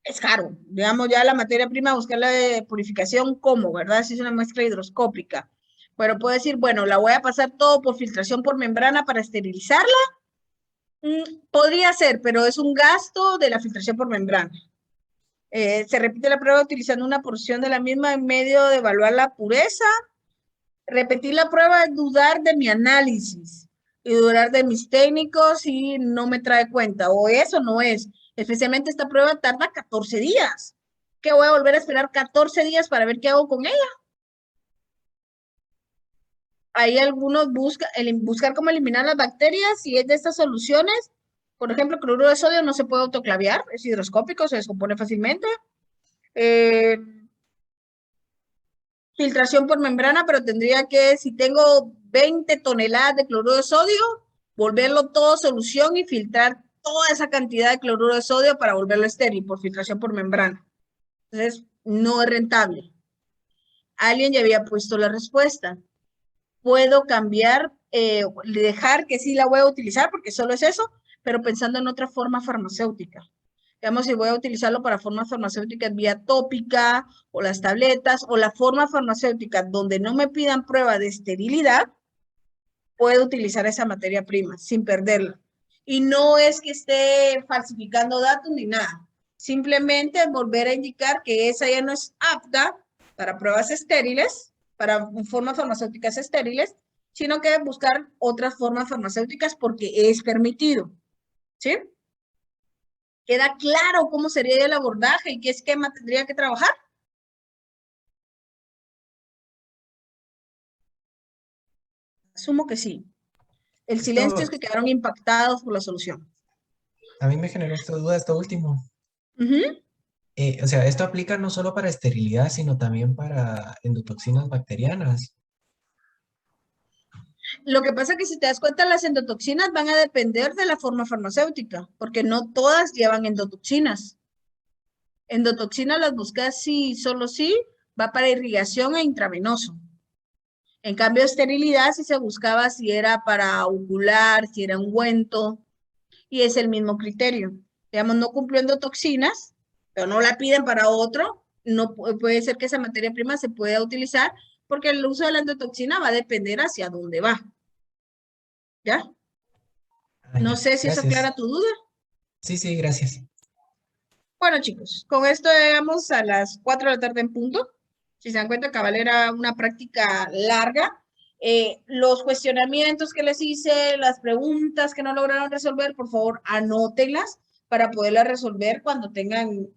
es caro. Digamos, ya la materia prima, buscar la de purificación, ¿cómo? ¿Verdad? Si es una muestra hidroscópica. Pero puedo decir, bueno, la voy a pasar todo por filtración por membrana para esterilizarla. Podría ser, pero es un gasto de la filtración por membrana. Se repite la prueba utilizando una porción de la misma en medio de evaluar la pureza. Repetir la prueba es dudar de mi análisis. y durar de mis técnicos y no me trae cuenta, o eso no es. Especialmente esta prueba tarda 14 días. ¿Qué voy a volver a esperar 14 días para ver qué hago con ella? Ahí algunos buscar cómo eliminar las bacterias. Si es de estas soluciones, por ejemplo, cloruro de sodio no se puede autoclaviar, es hidroscópico, se descompone fácilmente. Filtración por membrana, pero tendría que, si tengo 20 toneladas de cloruro de sodio, volverlo todo solución y filtrar toda esa cantidad de cloruro de sodio para volverlo estéril por filtración por membrana. Entonces, no es rentable. Alguien ya había puesto la respuesta. Puedo cambiar, dejar que sí la voy a utilizar porque solo es eso, pero pensando en otra forma farmacéutica. Digamos, si voy a utilizarlo para formas farmacéuticas vía tópica, o las tabletas, o la forma farmacéutica donde no me pidan prueba de esterilidad, puedo utilizar esa materia prima sin perderla. Y no es que esté falsificando datos ni nada. Simplemente volver a indicar que esa ya no es apta para pruebas estériles, para formas farmacéuticas estériles, sino que buscar otras formas farmacéuticas porque es permitido. ¿Sí? ¿Queda claro cómo sería el abordaje y qué esquema tendría que trabajar? Asumo que sí. El silencio es que quedaron impactados por la solución.
A mí me generó esta duda esto último. O sea, esto aplica no solo para esterilidad, sino también para endotoxinas bacterianas.
Lo que pasa es que si te das cuenta, las endotoxinas van a depender de la forma farmacéutica, porque no todas llevan endotoxinas. Endotoxinas las buscas si solo sí va para irrigación e intravenoso. En cambio, esterilidad sí se buscaba si era para ocular, si era ungüento, y es el mismo criterio. Digamos, no cumplió endotoxinas, pero no la piden para otro, no puede ser que esa materia prima se pueda utilizar, porque el uso de la endotoxina va a depender hacia dónde va. ¿Ya? No sé si eso aclara tu duda.
Sí, sí, gracias.
Bueno, chicos, con esto llegamos a las 4 de la tarde en punto. Si se dan cuenta, cabal era una práctica larga. Los cuestionamientos que les hice, las preguntas que no lograron resolver, por favor, anótenlas para poderlas resolver cuando tengan,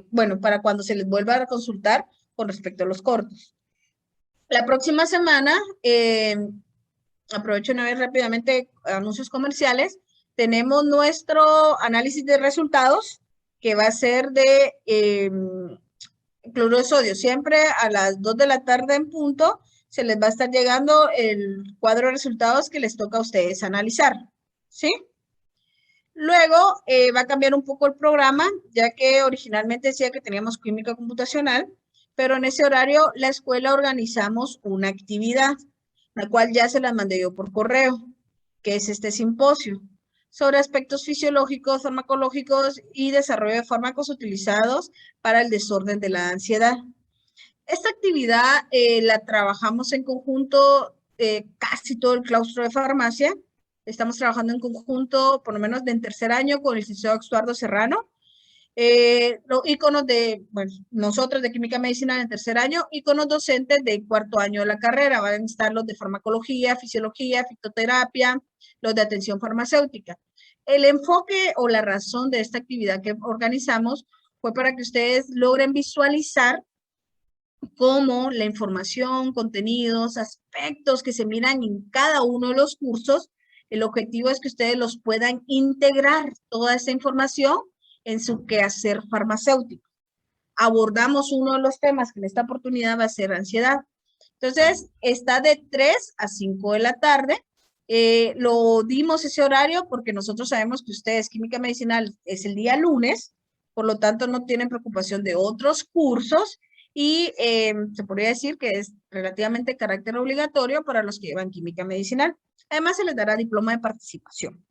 bueno, para cuando se les vuelva a consultar con respecto a los cortos. La próxima semana, aprovecho una vez rápidamente anuncios comerciales, tenemos nuestro análisis de resultados que va a ser de cloruro de sodio. Siempre a las 2 de la tarde en punto se les va a estar llegando el cuadro de resultados que les toca a ustedes analizar. ¿Sí? Luego va a cambiar un poco el programa, ya que originalmente decía que teníamos química computacional, pero en ese horario la escuela organizamos una actividad, la cual ya se la mandé yo por correo, que es este simposio, sobre aspectos fisiológicos, farmacológicos y desarrollo de fármacos utilizados para el desorden de la ansiedad. Esta actividad la trabajamos en conjunto casi todo el claustro de farmacia. Estamos trabajando en conjunto, por lo menos en tercer año, con el licenciado Estuardo Serrano. Los íconos de, bueno, nosotros de Química Medicinal en tercer año y con los docentes de cuarto año de la carrera. Van a estar los de farmacología, fisiología, fitoterapia, los de atención farmacéutica. El enfoque o la razón de esta actividad que organizamos fue para que ustedes logren visualizar cómo la información, contenidos, aspectos que se miran en cada uno de los cursos, el objetivo es que ustedes los puedan integrar toda esa información en su quehacer farmacéutico. Abordamos uno de los temas que en esta oportunidad va a ser ansiedad. Entonces, está de 3 a 5 de la tarde. Lo dimos ese horario porque nosotros sabemos que ustedes, química medicinal, es el día lunes, por lo tanto no tienen preocupación de otros cursos y se podría decir que es relativamente carácter obligatorio para los que llevan química medicinal. Además, se les dará diploma de participación.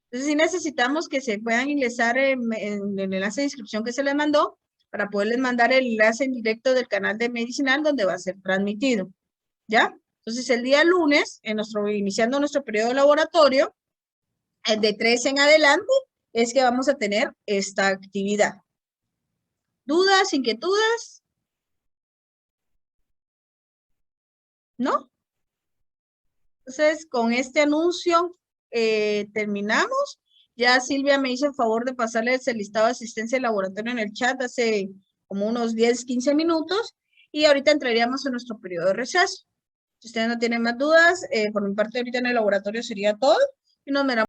Entonces, sí necesitamos que se puedan ingresar en el enlace de inscripción que se les mandó para poderles mandar el enlace en directo del canal de medicinal donde va a ser transmitido. ¿Ya? Entonces, el día lunes, iniciando nuestro periodo de laboratorio, de 3 en adelante, es que vamos a tener esta actividad. ¿Dudas, inquietudes? ¿No? Entonces, con este anuncio terminamos. Ya Silvia me hizo el favor de pasarles el listado de asistencia de laboratorio en el chat hace como unos 10, 15 minutos. Y ahorita entraríamos en nuestro periodo de receso. Si ustedes no tienen más dudas, por mi parte ahorita en el laboratorio sería todo. Y nos veremos.